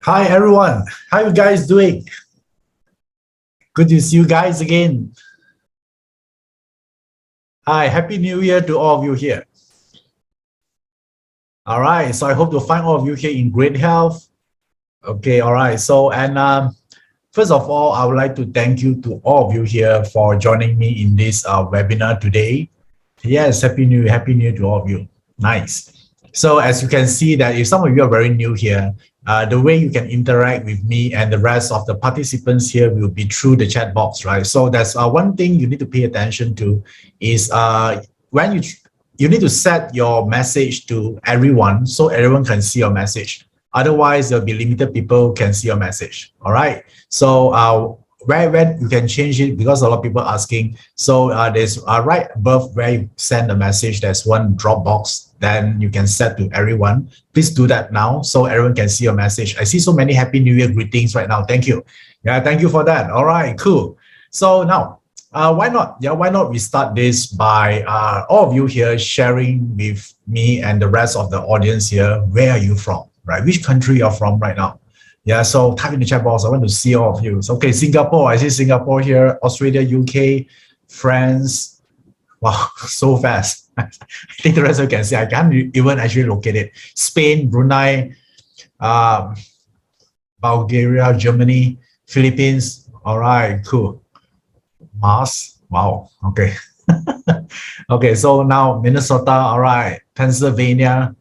Hi everyone, how you guys doing? Good to see you guys again. Hi, Happy New Year to all of you here. All right, so I hope to find all of you here in great health. Okay, all right. So, first of all, I would like to thank you to all of you here for joining me in this webinar today. Yes, Happy New Year to all of you. Nice. So as you can see that if some of you are very new here, the way you can interact with me and the rest of the participants here will be through the chat box, right? So that's one thing you need to pay attention to is when you need to set your message to everyone so everyone can see your message. Otherwise, there'll be limited people can see your message. All right. So where you can change it because a lot of people are asking. So there's right above where you send a message, there's one drop box. Then you can set to everyone. Please do that now so everyone can see your message. I see so many Happy New Year greetings right now. Thank you. Yeah, thank you for that. All right, cool. So now, why not? Yeah, why not we start this by all of you here sharing with me and the rest of the audience here, where are you from, right? Which country you're from right now? Yeah, so type in the chat box. I want to see all of you. So, okay, Singapore. I see Singapore here, Australia, UK, France. Wow, so fast. I think the rest of you can see. I can't even actually locate it. Spain, Brunei, um, Bulgaria, Germany, Philippines. All right, cool. Mars. Wow. Okay. Okay, so now Minnesota. All right. Pennsylvania,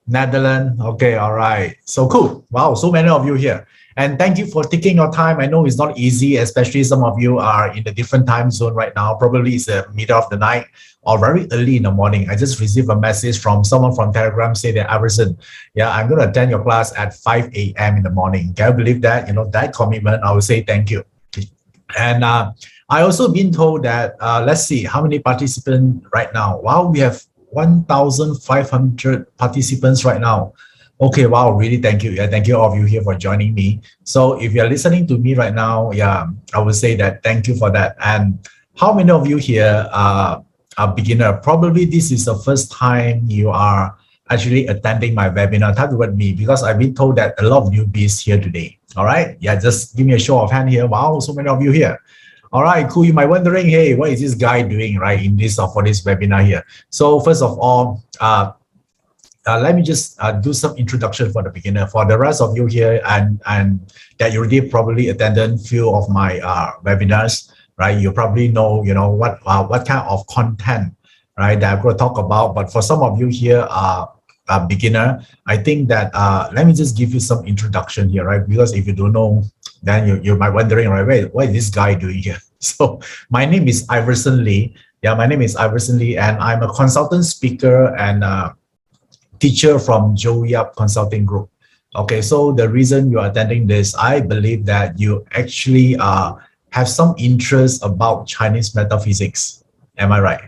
Netherlands. Okay, all right. So cool. Wow, so many of you here. And thank you for taking your time. I know it's not easy, especially some of you are in a different time zone right now. Probably it's the middle of the night or very early in the morning. I just received a message from someone from Telegram saying that, Iverson, yeah, I'm going to attend your class at 5 a.m. in the morning. Can you believe that? You know, that commitment, I would say thank you. And I also been told that, let's see, how many participants right now? Wow, we have 1,500 participants right now. Okay, wow, really thank you. Yeah, thank you all of you here for joining me. So if you're listening to me right now, yeah, I would say that thank you for that. And how many of you here are beginner? Probably this is the first time you are actually attending my webinar. Type the word me because I've been told that a lot of newbies here today. All right, yeah, just give me a show of hand here. Wow, so many of you here. All right, cool. You might wondering, hey, what is this guy doing, right, in this for this webinar here? So first of all, let me just do some introduction for the beginner. For the rest of you here and that you already probably attended few of my webinars, right? You probably know, you know, what kind of content, right, that I'm going to talk about. But for some of you here, a beginner, I think that let me just give you some introduction here, right? Because if you don't know, then you might wondering, right, wait, what is this guy doing here? So my name is Iverson Lee. Yeah, my name is Iverson Lee, and I'm a consultant speaker and teacher from Joey Up Consulting Group. Okay, so the reason you're attending this, I believe that you actually have some interest about Chinese metaphysics. Am I right?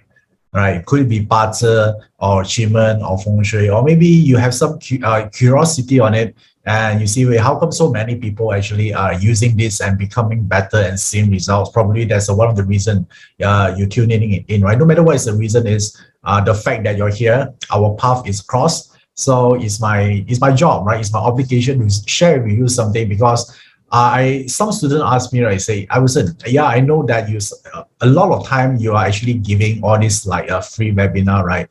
Right, could be Bazi or Qigong or Feng Shui, or maybe you have some curiosity on it, and you see, wait, how come so many people actually are using this and becoming better and seeing results? Probably that's one of the reason you tuning in, right? No matter what is the reason is, the fact that you're here, our path is crossed. So it's my job, right? It's my obligation to share with you something because some students ask me, right, say, I was yeah, I know that you a lot of time you are actually giving all this like a free webinar, right?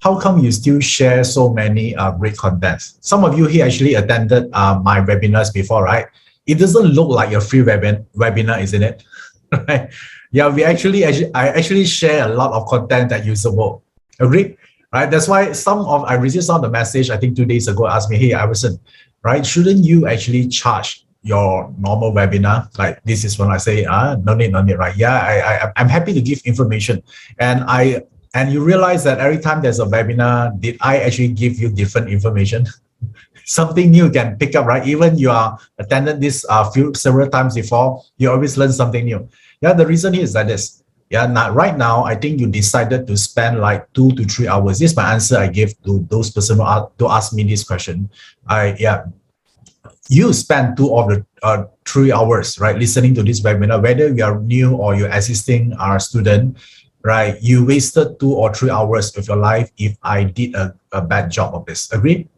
How come you still share so many great contents? Some of you here actually attended my webinars before, right? It doesn't look like a free webinar, isn't it? Right? Yeah, I actually share a lot of content that usable. Agree? Right? That's why I received some of the message, I think 2 days ago, asked me, hey, Iverson, right? Shouldn't you actually charge your normal webinar? Like this is when I say, no need, right? Yeah, I'm happy to give information. And you realize that every time there's a webinar, did I actually give you different information? Something new you can pick up, right? Even you are attended this several times before, you always learn something new. Yeah, the reason is that this. Yeah, right now, I think you decided to spend like 2 to 3 hours. This is my answer I gave to those person who asked me this question. You spend 2 of the 3 hours, right, listening to this webinar, whether you are new or you're assisting our student, right? You wasted 2 or 3 hours of your life if I did a bad job of this. Agree?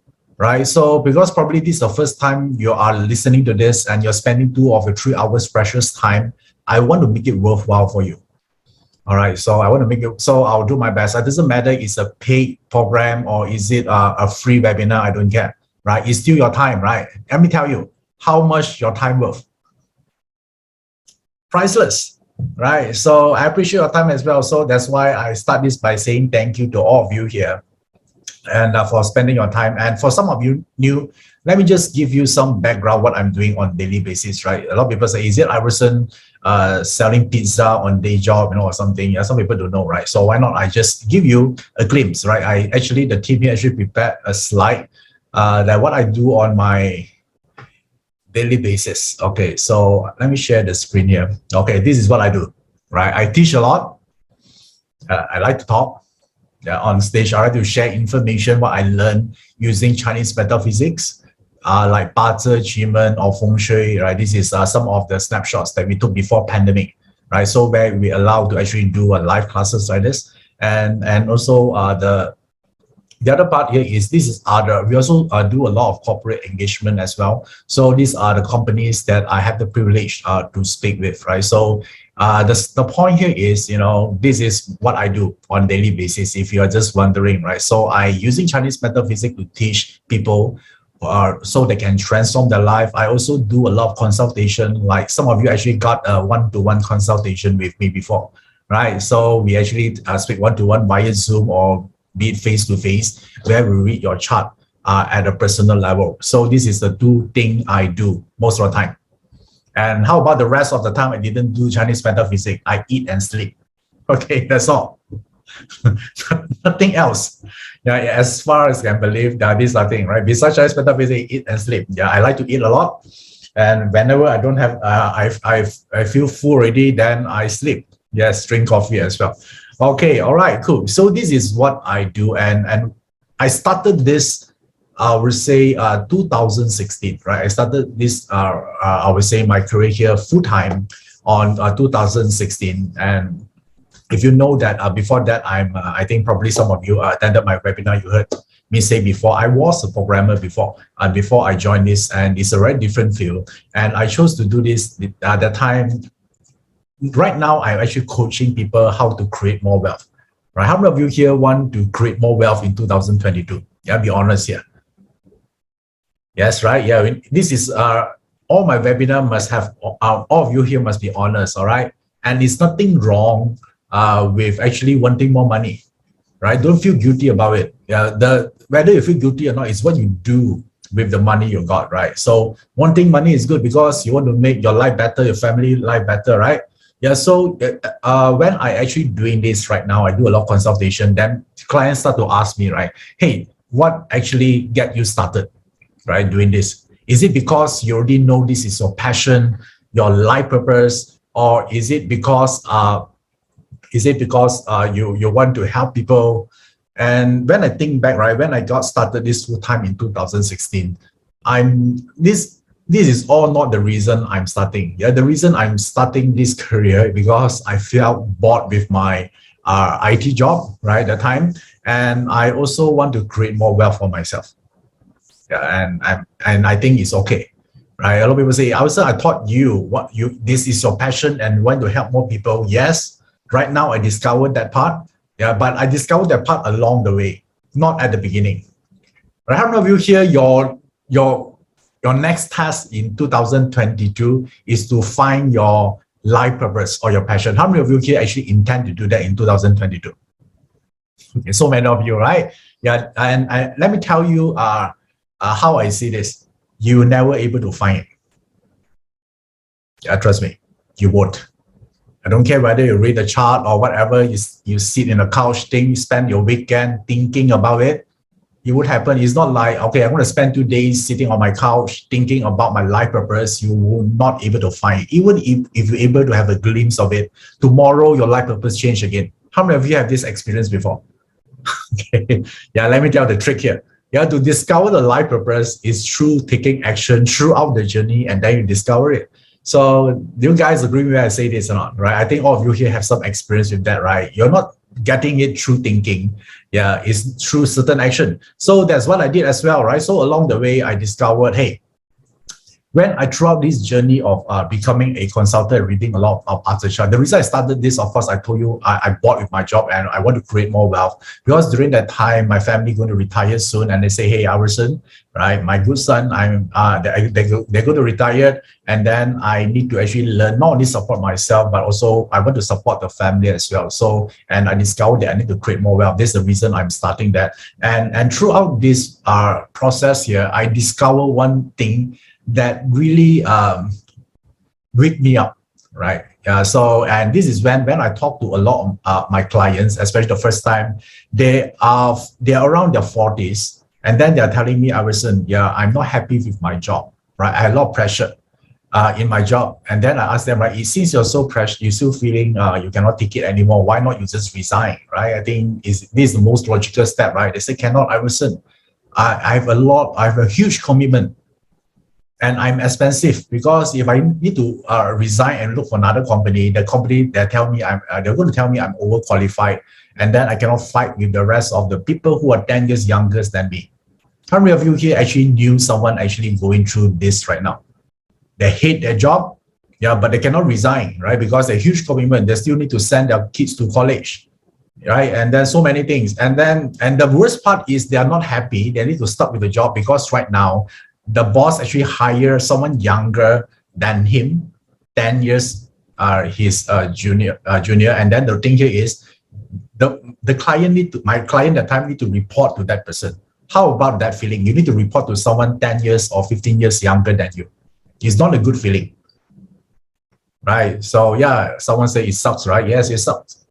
right? So because probably this is the first time you are listening to this and you're spending 2 of your 3 hours precious time, I want to make it worthwhile for you. All right, so I want to make it, so I'll do my best. It doesn't matter it's a paid program or is it a free webinar, I don't care, right? It's still your time, right? Let me tell you, how much your time worth? Priceless, right? So I appreciate your time as well. So that's why I start this by saying thank you to all of you here and for spending your time. And for some of you new, let me just give you some background what I'm doing on daily basis, right? A lot of people say, is it Iverson selling pizza on day job, or something? Yeah, some people don't know, right? So why not I just give you a glimpse, right? The team here actually prepared a slide that what I do on my daily basis. Okay, so let me share the screen here. Okay, this is what I do, right? I teach a lot. I like to talk. On stage, I like to share information, what I learned using Chinese metaphysics, like BaZi Chart or Feng Shui, right? This is some of the snapshots that we took before pandemic, right? So where we allowed to actually do live classes like this. And also the other part here is this is other. We also do a lot of corporate engagement as well. So these are the companies that I have the privilege to speak with, right? So the point here is, this is what I do on a daily basis. If you are just wondering, right? So I using Chinese metaphysics to teach people so they can transform their life. I also do a lot of consultation. Like some of you actually got a one-to-one consultation with me before, right? So we actually speak one-to-one via Zoom or be it face-to-face, where we read your chart at a personal level. So this is the 2 things I do most of the time. And how about the rest of the time I didn't do Chinese metaphysics? I eat and sleep. Okay, that's all. Nothing else. Yeah, as far as I can believe, that is nothing, right? Besides Chinese metaphysics, eat and sleep. Yeah, I like to eat a lot. And whenever I don't have, I feel full already, then I sleep. Yes, drink coffee as well. Okay, all right, cool. So this is what I do, and I started this, I would say 2016, right? I started this, I would say my career here full time on 2016, and if you know that before that, I think probably some of you attended my webinar. You heard me say before I was a programmer before I joined this, and it's a very different field, and I chose to do this at that time. Right now, I'm actually coaching people how to create more wealth. Right? How many of you here want to create more wealth in 2022? Yeah, be honest here. Yes, right. Yeah, this is all my webinar must have. All of you here must be honest. All right, and it's nothing wrong with actually wanting more money. Right? Don't feel guilty about it. Yeah, whether you feel guilty or not is what you do with the money you got. Right. So wanting money is good because you want to make your life better, your family life better. Right. Yeah, so when I actually doing this right now, I do a lot of consultation, then clients start to ask me, right, hey, what actually get you started, right, doing this? Is it because you already know this is your passion, your life purpose, or is it because you want to help people? And when I think back, right, when I got started this full time in 2016, this is all not the reason I'm starting. Yeah, the reason I'm starting this career because I felt bored with my IT job, right, at the time, and I also want to create more wealth for myself. Yeah, and I think it's okay, right? A lot of people say, I taught you this is your passion and want to help more people. Yes, right now I discovered that part. Yeah, but I discovered that part along the way, not at the beginning. Right? How many of you here your next task in 2022 is to find your life purpose or your passion? How many of you here actually intend to do that in 2022? Okay, so many of you, right? Yeah, and let me tell you how I see this. You will never able to find it. Yeah, trust me, you won't. I don't care whether you read the chart or whatever, you sit in a couch, spend your weekend thinking about it. It would happen. It's not like, okay, I'm going to spend 2 days sitting on my couch thinking about my life purpose. You will not able to find it. Even if you're able to have a glimpse of it, tomorrow your life purpose change again. How many of you have this experience before? Okay. Yeah, let me tell the trick here. Yeah, to discover the life purpose is through taking action throughout the journey, and then you discover it. So do you guys agree with me when I say this or not? Right? I think all of you here have some experience with that, right? You're not getting it through thinking, yeah, is through certain action. So that's what I did as well, right? So along the way, I discovered, hey, when I throughout this journey of becoming a consultant, reading a lot of Untitled Chapter, the reason I started this, of course, I told you I bought with my job and I want to create more wealth, because during that time, my family going to retire soon, and they say, hey, Iverson, right, my good son, they're going to retire, and then I need to actually learn, not only support myself, but also I want to support the family as well. So, and I discovered that I need to create more wealth. This is the reason I'm starting that. And throughout this process here, I discovered one thing that really wake me up, right? So, and this is when I talk to a lot of my clients, especially the first time, they're around their 40s, and then they're telling me, Iverson, yeah, I'm not happy with my job, right? I have a lot of pressure in my job. And then I ask them, right, since you're so pressured, you're still feeling you cannot take it anymore, why not you just resign, right? I think this is the most logical step, right? They say, cannot, Iverson. I have a huge commitment, and I'm expensive, because if I need to resign and look for another company, they're going to tell me I'm overqualified, and then I cannot fight with the rest of the people who are 10 years younger than me. How many of you here actually knew someone actually going through this right now? They hate their job, yeah, but they cannot resign, right? Because a huge commitment, they still need to send their kids to college, right? And then so many things. And the worst part is they are not happy. They need to stop with the job, because right now, the boss actually hire someone younger than him, 10 years his junior. And then the thing here is the client my client at time need to report to that person. How about that feeling? You need to report to someone 10 years or 15 years younger than you. It's not a good feeling, right? So yeah, someone say it sucks, right? Yes, it sucks.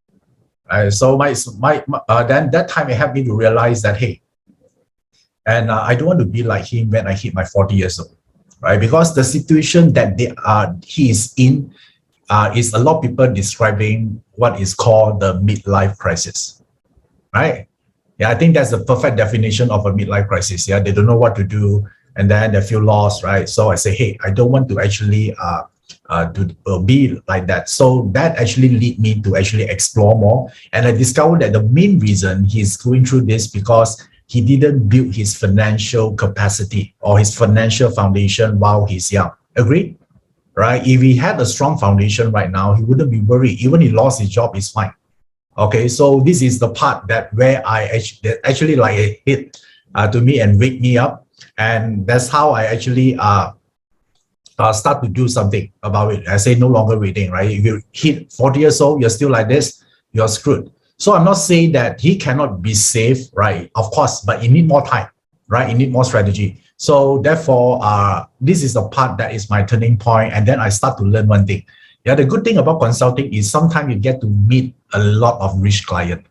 So then that time it helped me to realize that, hey, and I don't want to be like him when I hit my 40 years old, right? Because the situation that he is in is a lot of people describing what is called the midlife crisis, right? Yeah, I think that's the perfect definition of a midlife crisis. Yeah, they don't know what to do, and then they feel lost, right? So I say, hey, I don't want to actually be like that. So that actually lead me to actually explore more, and I discovered that the main reason he's going through this because he didn't build his financial capacity or his financial foundation while he's young. Agree? Right? If he had a strong foundation right now, he wouldn't be worried. Even if he lost his job, he's fine. Okay, so this is the part that where I actually like it hit to me and wake me up, and that's how I actually start to do something about it. I say no longer waiting. Right? If you hit 40 years old, you're still like this, you're screwed. So I'm not saying that he cannot be safe, right? Of course, but you need more time, right? You need more strategy. So therefore, this is the part that is my turning point. And then I start to learn one thing. Yeah, the good thing about consulting is sometimes you get to meet a lot of rich clients,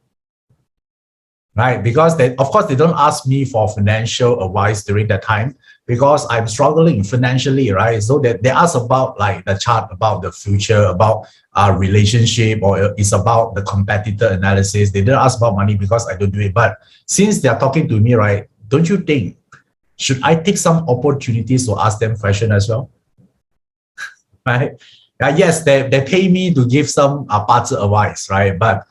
right? Because of course, they don't ask me for financial advice during that time, because I'm struggling financially, right? So they ask about like the chart, about the future, about our relationship, or it's about the competitor analysis. They don't ask about money because I don't do it. But since they're talking to me, right, don't you think, should I take some opportunities to ask them questions as well? Right? Yes, they pay me to give some parts advice, right? But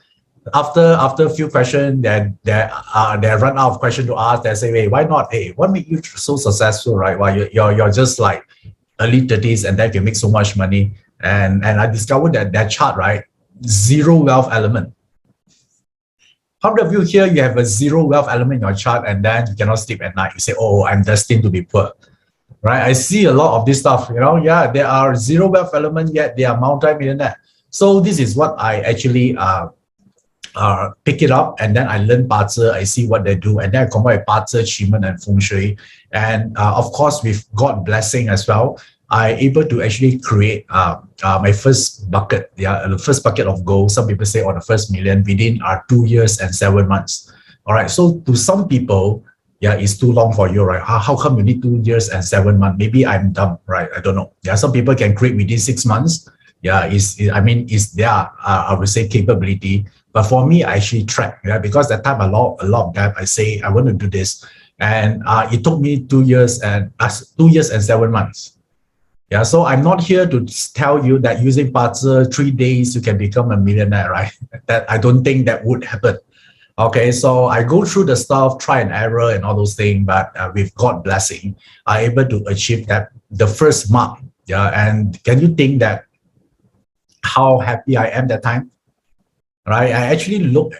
after a few questions, then they run out of questions to ask. They say, hey, why not? Hey, what made you so successful, right? Well, you're just like early 30s, and then you make so much money. And I discovered that chart, right? Zero wealth element. How many of you here, you have a zero wealth element in your chart, and then you cannot sleep at night? You say, oh, I'm destined to be poor, right? I see a lot of this stuff, yeah, there are zero wealth element, yet they are multi-millionaire. So this is what I actually pick it up, and then I learn BaZi, I see what they do, and then I combine BaZi, Qigong, and Feng Shui. And of course, with God blessing as well, I able to actually create my first bucket, the first bucket of gold. Some people say, the first million within 2 years and 7 months. All right. So to some people, yeah, it's too long for you, right? How come you need 2 years and 7 months? Maybe I'm dumb, right? I don't know. Yeah, some people can create within 6 months. Yeah, it's their I would say capability. But for me, I actually track, yeah, because that time a lot of that I say I want to do this, and it took me 2 years and 7 months. Yeah, so I'm not here to tell you that using BaZi 3 days you can become a millionaire, right? That I don't think that would happen. Okay, so I go through the stuff, try and error and all those things, but with God blessing, I'm able to achieve that the first mark. Yeah, and can you think that how happy I am that time? Right, I actually look.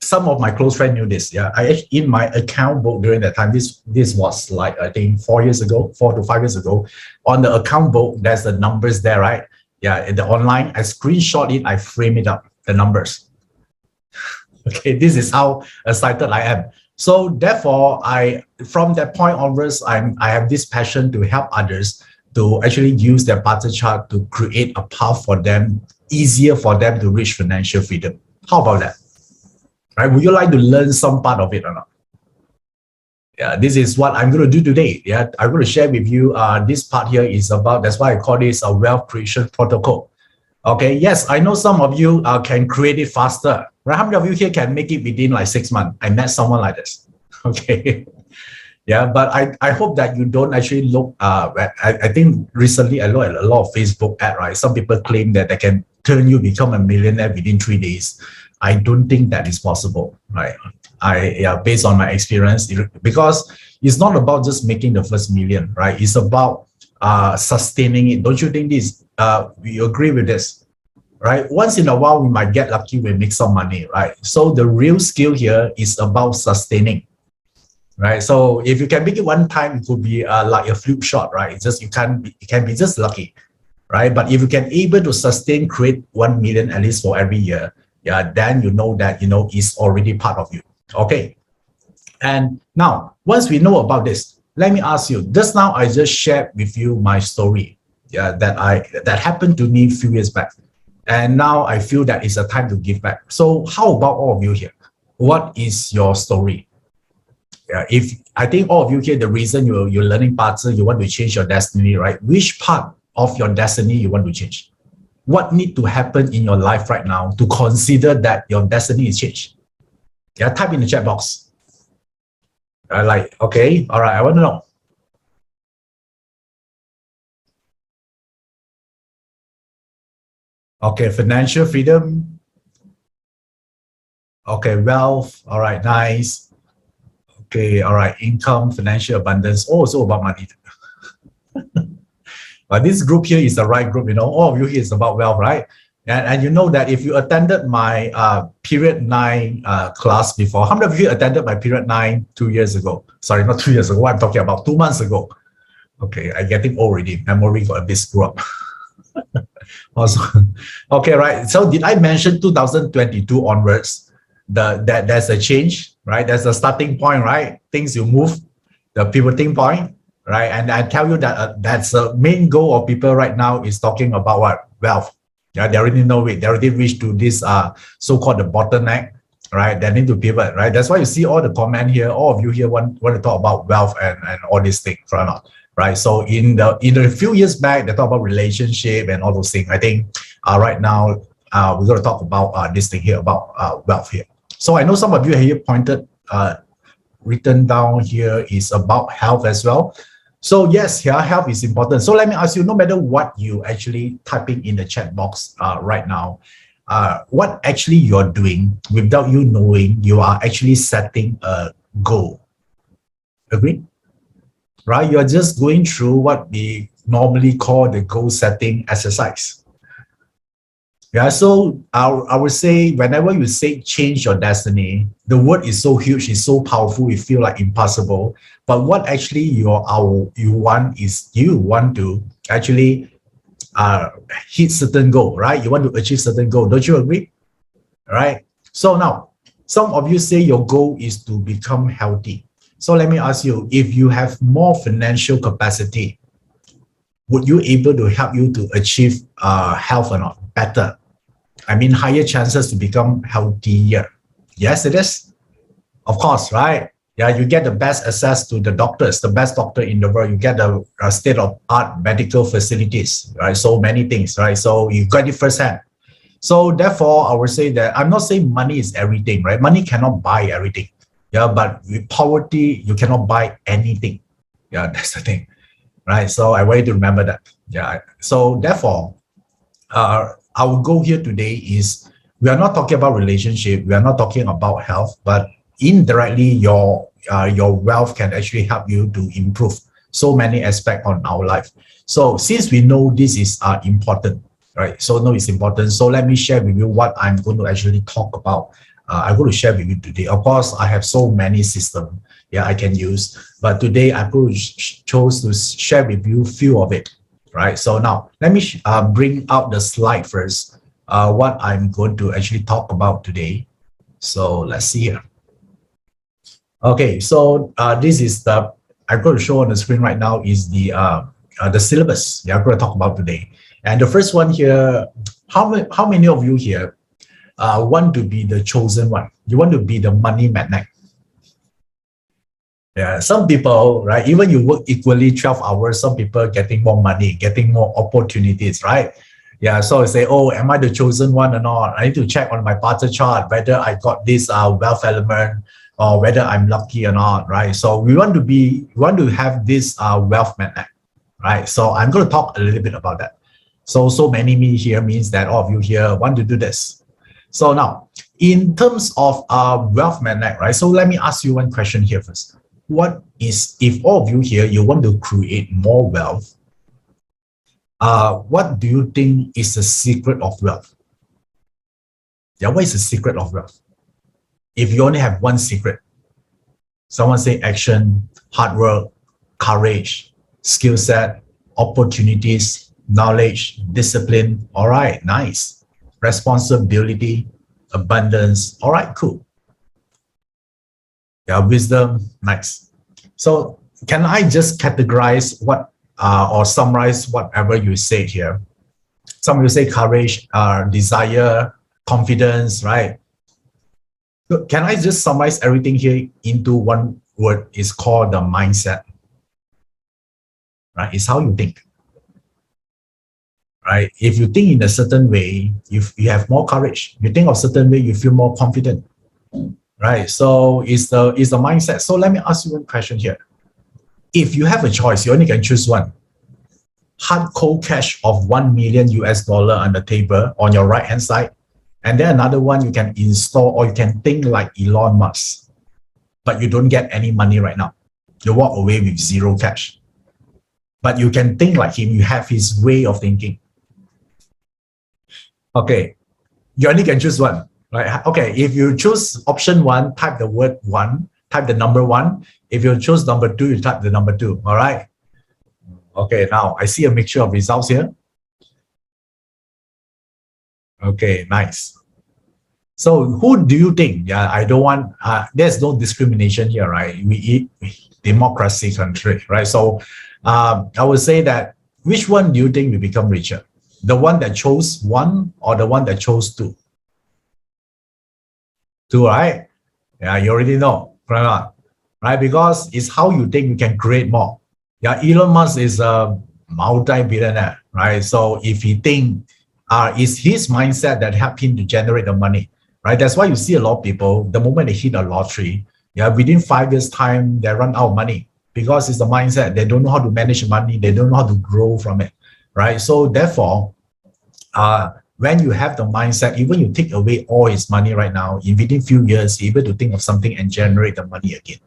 Some of my close friends knew this. Yeah, in my account book during that time. This was like I think 4 years ago, 4 to 5 years ago. On the account book, there's the numbers there, right? Yeah, in the online, I screenshot it, I frame it up, the numbers. Okay, this is how excited I am. So therefore, from that point onwards, I have this passion to help others to actually use their BaZi chart to create a path for them, easier for them to reach financial freedom. How about that? Right? Would you like to learn some part of it or not? Yeah, this is what I'm going to do today. Yeah, I'm going to share with you. This part here is about, that's why I call this a wealth creation protocol. Okay, yes, I know some of you can create it faster. Right? How many of you here can make it within like 6 months? I met someone like this. Okay. Yeah, but I hope that you don't actually look. I think recently I looked at a lot of Facebook ad, right? Some people claim that they can turn you become a millionaire within 3 days. I don't think that is possible, right? Based on my experience, because it's not about just making the first million, right? It's about sustaining it. Don't you think this? You agree with this, right? Once in a while, we might get lucky, we make some money, right? So the real skill here is about sustaining. Right, so if you can make it one time, it could be like a fluke shot, right? It's just it can be just lucky, right? But if you can able to sustain, create 1 million at least for every year, yeah, then you know that it's already part of you. Okay, and now once we know about this, let me ask you. Just now, I just shared with you my story, yeah, that happened to me a few years back, and now I feel that it's a time to give back. So how about all of you here? What is your story? If I think all of you here, the reason you're learning BaZi, you want to change your destiny, right? Which part of your destiny you want to change? What need to happen in your life right now to consider that your destiny is changed? Yeah, type in the chat box. Okay, all right, I want to know. Okay, financial freedom. Okay, wealth. All right, nice. Okay, all right, income, financial abundance. Oh, it's all about money. But this group here is the right group, all of you here is about wealth, right? And you know that if you attended my period 9 class before, how many of you attended my period 9 2 years ago? Sorry, not 2 years ago, I'm talking about 2 months ago. Okay, I'm getting old already. Memory got a bit screwed up. Also, okay, right. So did I mention 2022 onwards, that there's a change, right? There's a starting point, right? Things you move, the pivoting point, right? And I tell you that that's the main goal of people right now is talking about what? Wealth. Yeah, they already know it. They already reached to this so-called the bottleneck, right? They need to pivot, right? That's why you see all the comment here. All of you here want to talk about wealth and all these things, right? So in a few years back, they talk about relationship and all those things. I think right now we're going to talk about this thing here about wealth here. So I know some of you here pointed written down here is about health as well. So yes, here health is important. So let me ask you, no matter what you actually typing in the chat box right now, what actually you're doing without you knowing, you are actually setting a goal. Agree? Right? You're just going through what we normally call the goal setting exercise. Yeah, so I would say whenever you say change your destiny, the word is so huge, it's so powerful, it feels like impossible. But what actually you want is you want to actually hit certain goal, right? You want to achieve certain goal. Don't you agree? All right. So now, some of you say your goal is to become healthy. So let me ask you, if you have more financial capacity, would you able to help you to achieve health or not? Better. I mean, higher chances to become healthier. Yes, it is. Of course, right? Yeah, you get the best access to the doctors, the best doctor in the world. You get the state-of-art medical facilities, right? So many things, right? So you got it firsthand. So therefore, I would say that I'm not saying money is everything, right? Money cannot buy everything. Yeah, but with poverty, you cannot buy anything. Yeah, that's the thing. right? So I want you to remember that. Yeah. So therefore, our goal here today is we are not talking about relationship, we are not talking about health, but indirectly your wealth can actually help you to improve so many aspects on our life. So since we know this is important, right? So no, it's important. So let me share with you what I'm going to actually talk about. I'm going to share with you today. Of course, I have so many systems, yeah, I can use, but today I'm going to chose to share with you few of it, right? So now let me bring out the slide first. What I'm going to actually talk about today. So let's see here. Okay, so this is the I'm going to show on the screen right now is the syllabus I'm going to talk about today. And the first one here, how many of you here want to be the chosen one? You want to be the money magnet? Yeah, some people, right? Even you work equally 12 hours, some people getting more money, getting more opportunities, right? Yeah, so I say, oh, am I the chosen one or not? I need to check on my BaZi chart whether I got this wealth element or whether I'm lucky or not, right? So we want to have this wealth magnet, right? So I'm going to talk a little bit about that. So many me here means that all of you here want to do this. So now, in terms of wealth magnet, right? So let me ask you one question here first. What is, if all of you here, you want to create more wealth, what do you think is the secret of wealth? Yeah, what is the secret of wealth? If you only have one secret, someone say action, hard work, courage, skill set, opportunities, knowledge, discipline. All right, nice. Responsibility, abundance. All right, cool. Yeah, wisdom, nice. So can I just categorize what or summarize whatever you say here? Some of you say courage, desire, confidence, right? So can I just summarize everything here into one word? It's called the mindset, right? It's how you think, right? If you think in a certain way, you have more courage. You think of a certain way, you feel more confident, right? So it's the mindset. So let me ask you one question here. If you have a choice, you only can choose one. Hard cold cash of 1 million US dollar on the table on your right hand side, and then another one you can install, or you can think like Elon Musk, but you don't get any money right now. You walk away with zero cash, but you can think like him. You have his way of thinking. Okay, you only can choose one, right? Okay, if you choose option one, type the word one, type the number one. If you choose number two, you type the number two. All right. Okay, now I see a mixture of results here. Okay, nice. So who do you think? Yeah, I don't want, there's no discrimination here, right? We eat democracy country, right? So I would say that which one do you think will become richer? The one that chose one or the one that chose two? Two, right? Yeah, you already know, right? Because it's how you think you can create more. Yeah, Elon Musk is a multi-billionaire, right? So if he think, it's his mindset that helped him to generate the money, right? That's why you see a lot of people, the moment they hit a lottery, yeah, within 5 years' time, they run out of money because it's the mindset. They don't know how to manage money. They don't know how to grow from it, right? So therefore, when you have the mindset, even you take away all his money right now, in within few years, you're able to think of something and generate the money again.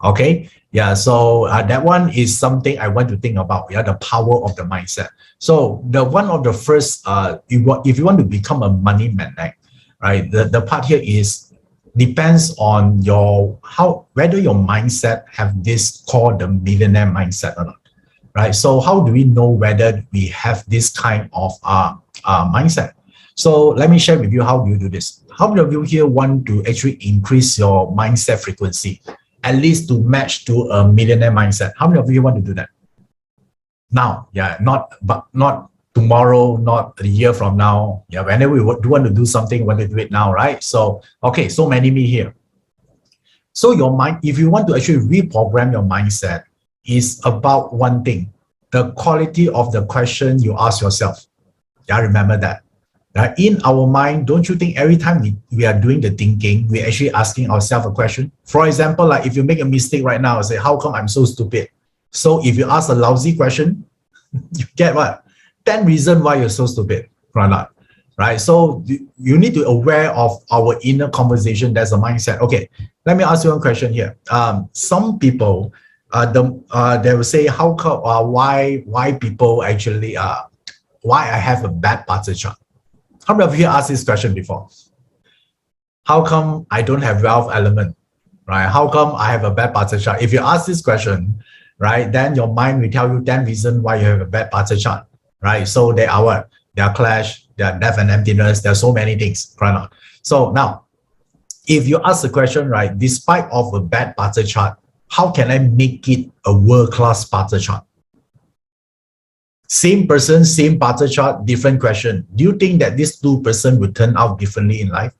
Okay, yeah, so that one is something I want to think about. Yeah, the power of the mindset. So the one of the first, if you want to become a money magnet, right? The part here is depends on your whether your mindset have this called the millionaire mindset or not, right? So how do we know whether we have this kind of mindset? So let me share with you how do you do this. How many of you here want to actually increase your mindset frequency, at least to match to a millionaire mindset? How many of you want to do that? Now, yeah, not tomorrow, not a year from now. Yeah, whenever we do want to do something, we want to do it now, right? So, okay, so many me here. So your mind, if you want to actually reprogram your mindset, is about one thing, the quality of the question you ask yourself. Yeah, remember that. In our mind, don't you think every time we are doing the thinking, we're actually asking ourselves a question? For example, like if you make a mistake right now, say, how come I'm so stupid? So if you ask a lousy question, you get what? 10 reasons why you're so stupid. Right? So you need to be aware of our inner conversation. That's a mindset. Okay, let me ask you one question here. Some people, they will say, how come, why people actually, why I have a bad BaZi chart? How many of you asked this question before? How come I don't have wealth element? Right? How come I have a bad BaZi chart? If you ask this question, right, then your mind will tell you 10 reasons why you have a bad BaZi chart. Right? So they are what? They are clash, they are death and emptiness, there are so many things. Right? So now, if you ask the question, right, despite of a bad BaZi chart, how can I make it a world-class BaZi chart? Same person, same BaZi chart, different question. Do you think that these two person will turn out differently in life?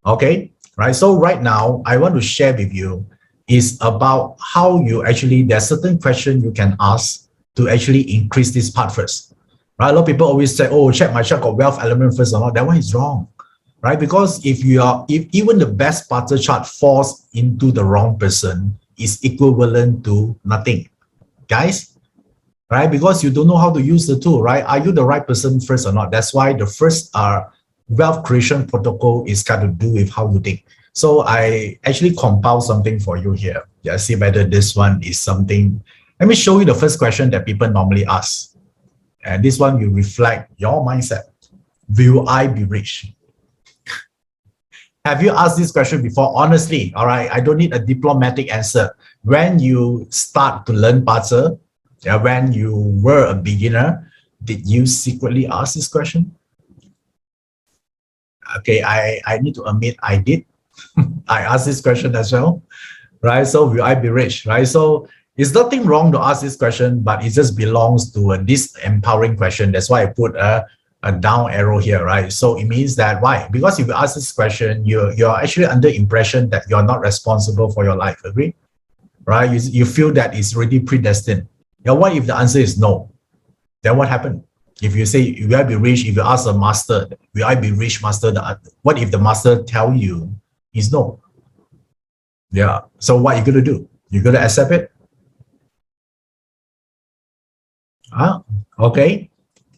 Okay, right. So right now, I want to share with you is about how you actually, there's certain question you can ask to actually increase this part first. Right? A lot of people always say, oh, check my chart got wealth element first or not. That one is wrong. Right? Because if even the best BaZi chart falls into the wrong person, is equivalent to nothing. Guys, right? Because you don't know how to use the tool, right? Are you the right person first or not? That's why the first wealth creation protocol is got to do with how you think. So I actually compiled something for you here. Yeah, see whether this one is something. Let me show you the first question that people normally ask. And this one will reflect your mindset. Will I be rich? Have you asked this question before? Honestly, all right, I don't need a diplomatic answer. When you start to learn BaZi, when you were a beginner, did you secretly ask this question? Okay, I need to admit I did. I asked this question as well, right? So will I be rich, right? So it's nothing wrong to ask this question, but it just belongs to a disempowering question. That's why I put a down arrow here, right? So it means that why? Because if you ask this question, you're actually under impression that you're not responsible for your life. Agree? Right? You feel that it's already predestined. Now, what if the answer is no? Then what happened? If you say, will I be rich? If you ask a master, will I be rich, master? What if the master tell you is no? Yeah. So what are you going to do? You're going to accept it? Okay.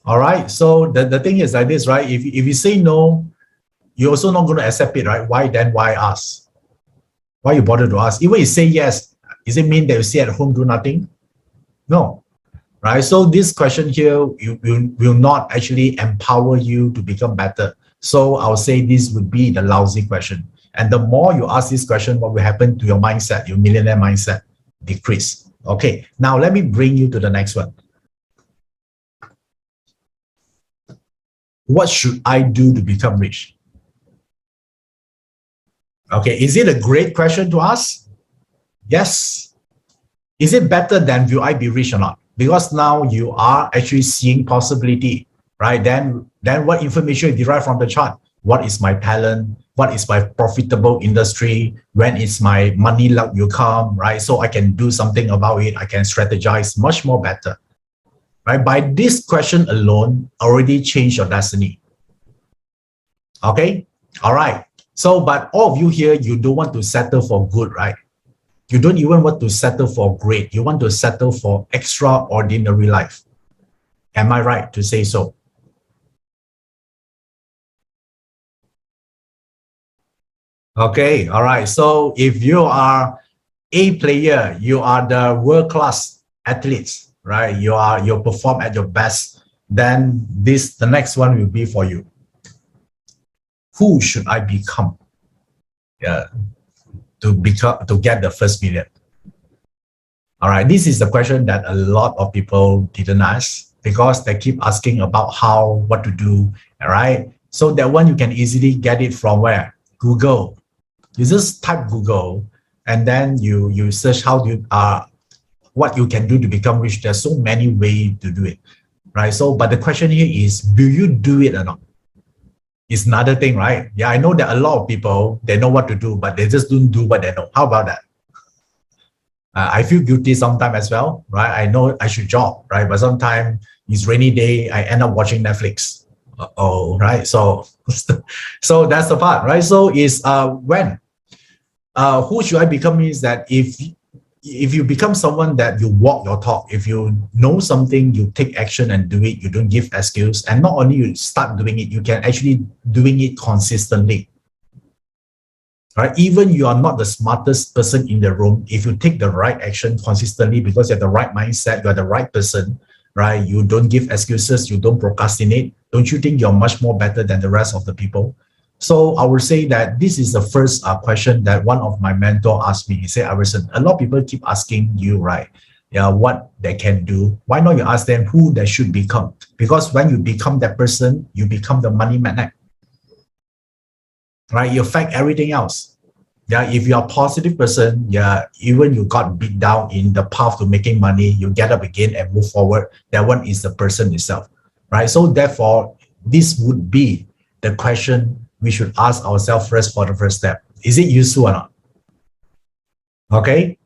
All right. So the thing is like this, right? If you say no, you're also not going to accept it, right? Why then? Why ask? Why you bother to ask? Even if you say yes, does it mean that you stay at home, do nothing? No. Right? So this question here will not actually empower you to become better. So I'll say this would be the lousy question. And the more you ask this question, what will happen to your mindset, your millionaire mindset? Decrease. Okay. Now let me bring you to the next one. What should I do to become rich? Okay. Is it a great question to ask? Yes. Is it better than will I be rich or not? Because now you are actually seeing possibility, right? Then what information you derive from the chart? What is my talent? What is my profitable industry? When is my money luck will come, right? So I can do something about it. I can strategize much more better, right? By this question alone, already change your destiny. Okay? All right. So, but all of you here, you don't want to settle for good, right? You don't even want to settle for great. You want to settle for extraordinary life. Am I right to say so? Okay, all right. So if you are a player, you are the world-class athletes, right? You perform at your best, then the next one will be for you. Who should I become? Yeah. To get the first million. All right, this is the question that a lot of people didn't ask because they keep asking about how, what to do. All right, so that one you can easily get it from where? Google. You just type Google and then you search how do you what you can do to become rich. There's so many ways to do it, right? So, but the question here is, do you do it or not? It's another thing, right? Yeah, I know that a lot of people, they know what to do, but they just don't do what they know. How about that? I feel guilty sometimes as well, right? I know I should jog, right? But sometimes it's rainy day, I end up watching Netflix. Oh, right? So, so that's the part, right? So is when, who should I become means that if if you become someone that you walk your talk, if you know something, you take action and do it, you don't give excuse, and not only you start doing it, you can actually doing it consistently. Right? Even you are not the smartest person in the room, if you take the right action consistently because you have the right mindset, you are the right person, right? You don't give excuses, you don't procrastinate. Don't you think you're much more better than the rest of the people? So I would say that this is the first question that one of my mentor asked me. He said, Iverson, a lot of people keep asking you, right? Yeah, what they can do. Why not you ask them who they should become? Because when you become that person, you become the money magnet, right? You affect everything else. Yeah, if you're a positive person, yeah, even you got beat down in the path to making money, you get up again and move forward. That one is the person itself, right? So therefore, this would be the question we should ask ourselves first for the first step. Is it useful or not? Okay.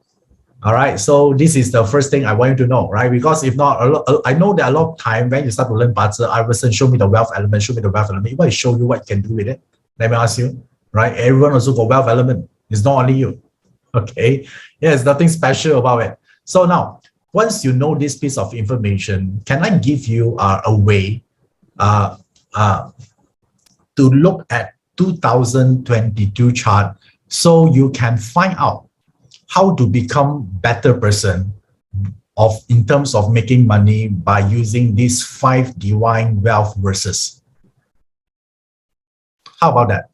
All right. So this is the first thing I want you to know, right? Because if not, I know that a lot of time when you start to learn BaZi, Iverson, show me the wealth element, show me the wealth element. If I show you what you can do with it, let me ask you, right? Everyone also got wealth element. It's not only you. Okay. Yeah, there's nothing special about it. So now, once you know this piece of information, can I give you a way uh, uh, to look at 2022 chart so you can find out how to become better person of in terms of making money by using these 5 divine wealth verses. How about that?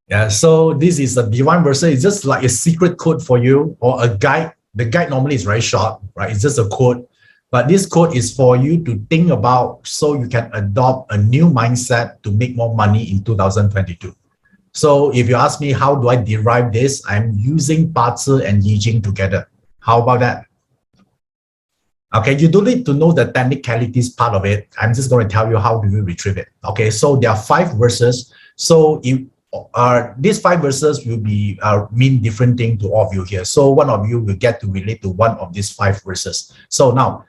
Yeah, so this is a divine verse. It's just like a secret code for you or a guide. The guide normally is very short, right? It's just a code. But this code is for you to think about so you can adopt a new mindset to make more money in 2022. So if you ask me, how do I derive this? I'm using BaZi and Yi Jing together. How about that? Okay, you don't need to know the technicalities part of it. I'm just going to tell you how do you retrieve it. Okay, so there are 5 verses. So if these 5 verses will be mean different thing to all of you here. So one of you will get to relate to one of these 5 verses. So now,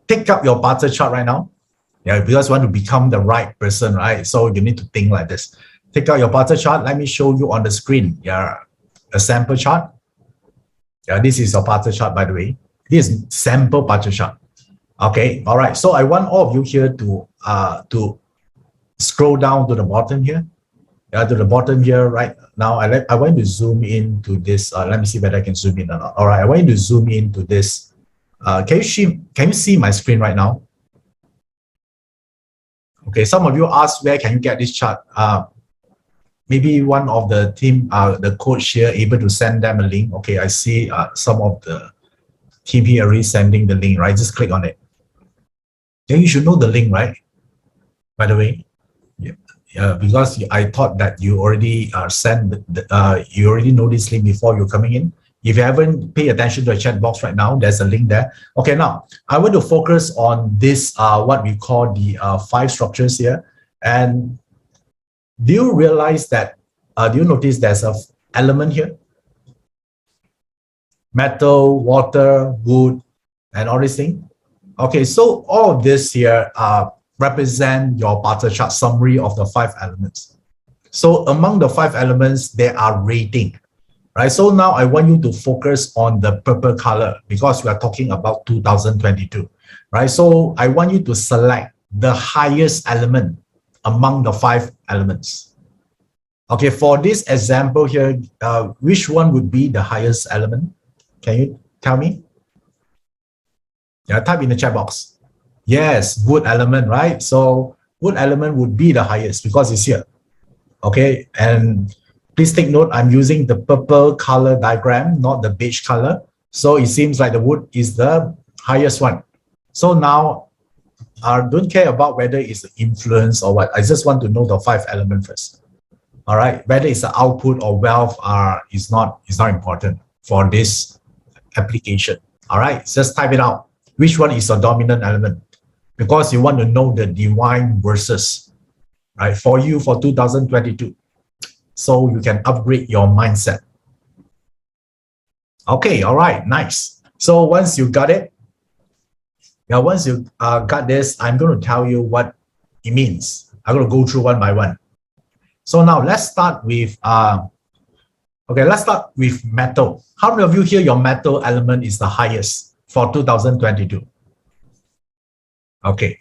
take up your BaZi chart right now. Yeah, because you want to become the right person, right? So you need to think like this. Take out your BaZi chart. Let me show you on the screen. Yeah, a sample chart. Yeah, this is your BaZi chart, by the way. This is sample BaZi chart. Okay, all right. So I want all of you here to scroll down to the bottom here. To the bottom here right now. I want to zoom into this. Let me see whether I can zoom in or not. All right, I want you to zoom into this. Can you see my screen right now? Okay, some of you asked where can you get this chart? Maybe one of the team, the coach here, able to send them a link. Okay, I see some of the team here already sending the link, right? Just click on it. Then you should know the link, right? By the way, yeah, because I thought that you already you already know this link before you're coming in. If you haven't paid attention to the chat box right now, there's a link there. Okay, now I want to focus on this, what we call the 5 structures here. And do you realize that, do you notice there's a element here? Metal, water, wood, and all these things. Okay, so all of this here represent your BaZi chart summary of the 5 elements. So among the 5 elements, there are rating, right? So now I want you to focus on the purple color because we are talking about 2022, right? So I want you to select the highest element among the 5 elements. Okay, for this example here, which one would be the highest element? Can you tell me? Yeah, type in the chat box. Yes, wood element, right? So wood element would be the highest because it's here. Okay, and please take note, I'm using the purple color diagram, not the beige color. So it seems like the wood is the highest one. So now, don't care about whether it's influence or what. I just want to know the 5 elements first. All right, whether it's the output or wealth is not important for this application. All right, just type it out. Which one is a dominant element? Because you want to know the divine verses, right? For you for 2022. So you can upgrade your mindset. Okay, all right, nice. So once you got it, once you got this, I'm going to tell you what it means. I'm going to go through one by one. So now let's start with Okay, let's start with metal. How many of you here, your metal element is the highest for 2022? Okay,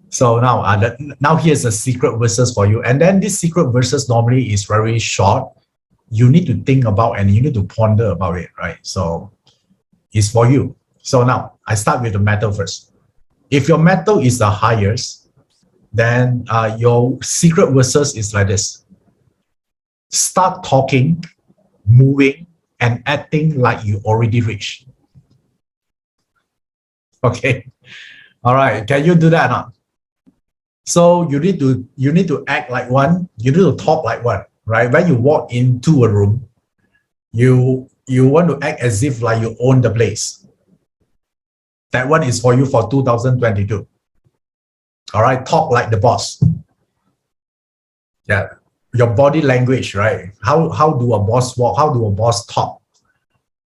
so now, now here's a secret verses for you. And then this secret verses normally is very short. You need to think about and you need to ponder about it, right? So it's for you. So now I start with the metal first. If your metal is the highest, then your secret verses is like this. Start talking, moving, and acting like you already reached. Okay. All right. Can you do that now? So you need to act like one. You need to talk like one, right? When you walk into a room, you want to act as if like you own the place. That one is for you for 2022. All right. Talk like the boss. Yeah. Your body language, right? How do a boss walk? How do a boss talk?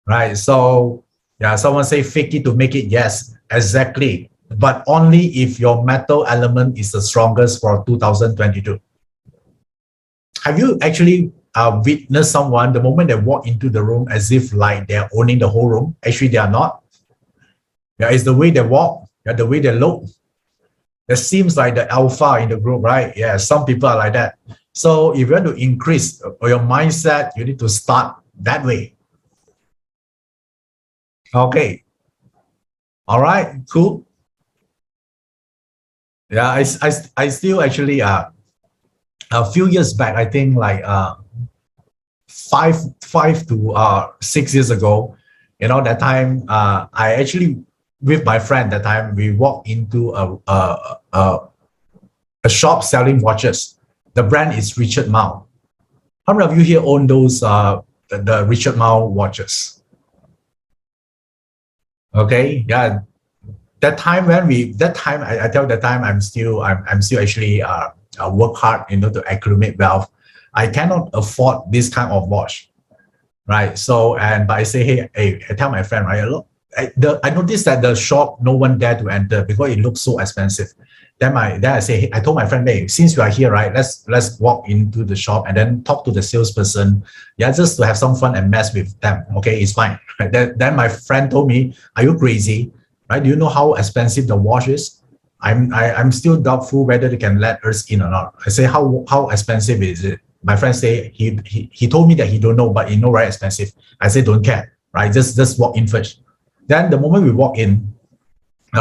Right. So yeah, someone say fake it to make it. Yes, exactly. But only if your metal element is the strongest for 2022. Have you actually witnessed someone the moment they walk into the room as if like they're owning the whole room? Actually, they are not. Yeah, it's the way they walk, yeah, the way they look. It seems like the alpha in the group, right? Yeah, some people are like that. So if you want to increase your mindset, you need to start that way. Okay. All right, cool. Yeah, I still actually a few years back, I think like five to 6 years ago, you know, that time I actually with my friend that time we walked into a shop selling watches. The brand is Richard Mille. How many of you here own those the Richard Mille watches? Okay, yeah. That time when I tell that time I'm still actually work hard, you know, to accumulate wealth. I cannot afford this kind of watch, right? So but I say, hey, I tell my friend, right, look, I noticed that the shop no one dare to enter because it looks so expensive. Then I say, hey, I told my friend, hey, since you are here, right, let's walk into the shop and then talk to the salesperson, yeah, just to have some fun and mess with them. Okay, it's fine. Right? Then my friend told me, are you crazy? Right? Do you know how expensive the watch is? I'm still doubtful whether they can let us in or not. I say, how expensive is it? My friend say he told me that he don't know, but he know very expensive. I say don't care, right? Just walk in first. Then the moment we walk in,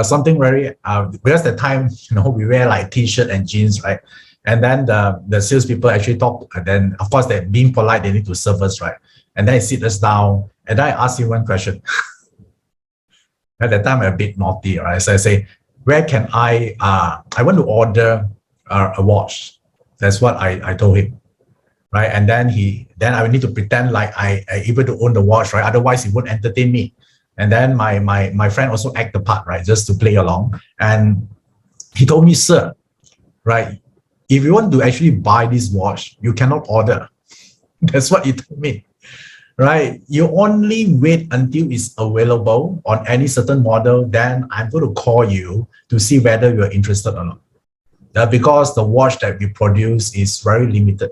something very because the time, you know, we wear like t-shirt and jeans, right? And then the salespeople actually talk, and then of course they're being polite, they need to serve us, right? And then they sit us down, and then I ask him one question. At that time, I'm a bit naughty, right? So I say, where can I want to order a watch. That's what I told him, right? And then then I would need to pretend like I able to own the watch, right? Otherwise, he won't entertain me. And then my friend also act the part, right? Just to play along. And he told me, sir, right? If you want to actually buy this watch, you cannot order. That's what he told me. Right, you only wait until it's available on any certain model, then I'm going to call you to see whether you're interested or not. Because the watch that we produce is very limited.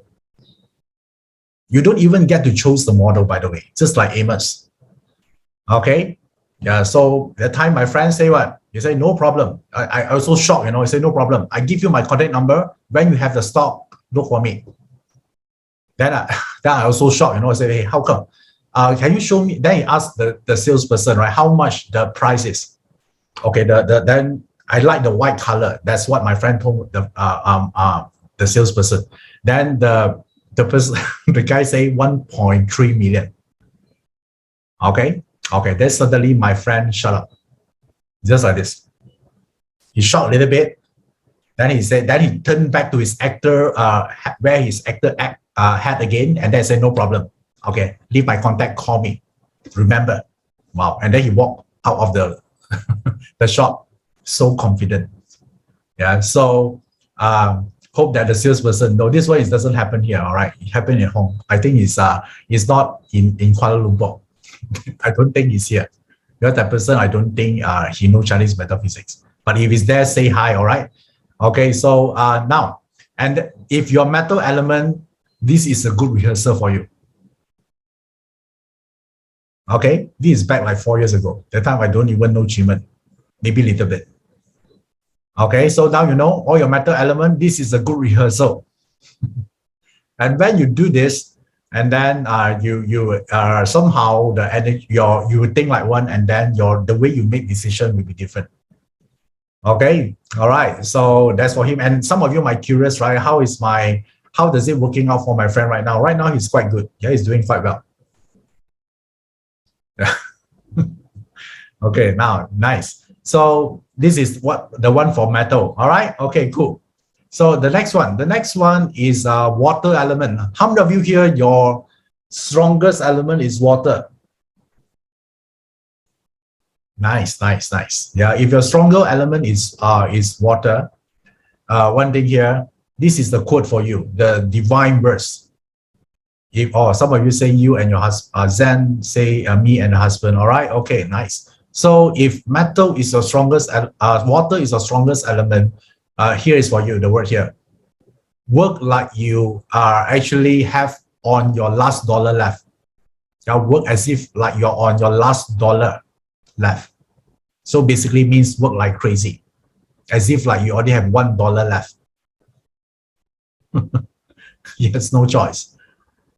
You don't even get to choose the model, by the way, just like Amos. Okay, yeah, so that time my friend say what? He say, no problem. I also shocked, you know, he say, no problem. I give you my contact number. When you have the stock, look for me. Then I also shocked, you know, I say, hey, how come? Can you show me? Then he asked the salesperson, right, how much the price is. Okay, then I like the white color. That's what my friend told the salesperson. Then the person, the guy say 1.3 million. Okay, then suddenly my friend shut up, just like this. He shocked a little bit. Then he said, then he turned back to his actor, where his actor hat again, and then said, no problem. Okay, leave my contact, call me. Remember. Wow. And then he walked out of the shop, so confident. Yeah. So hope that the salesperson, no, this one it doesn't happen here. All right. It happened at home. I think it's not in Kuala Lumpur. I don't think he's here. Because that person, I don't think he knows Chinese metaphysics. But if he's there, say hi, all right? Okay, so now, and if your metal element, this is a good rehearsal for you. Okay, this is back like 4 years ago. That time I don't even know Chiman, maybe a little bit. Okay, so now you know all your metal element. This is a good rehearsal. And when you do this, and then you somehow the energy you would think like one, and then the way you make decision will be different. Okay, all right. So that's for him. And some of you might curious, right? How does it working out for my friend right now? Right now he's quite good. Yeah, he's doing quite well. Okay, now nice. So this is what the one for metal. All right. Okay, cool. So the next one is water element. How many of you here your strongest element is water? Nice, nice, nice. Yeah, if your stronger element is water, one thing here, this is the quote for you, the divine verse. If some of you say you and your husband, Zen say me and the husband. All right, okay, nice. So if metal is your strongest, water is your strongest element, here is for you the word here. Work like you are actually have on your last dollar left. Work as if like you're on your last dollar left. So basically means work like crazy, as if like you only have $1 left. Yes, no choice.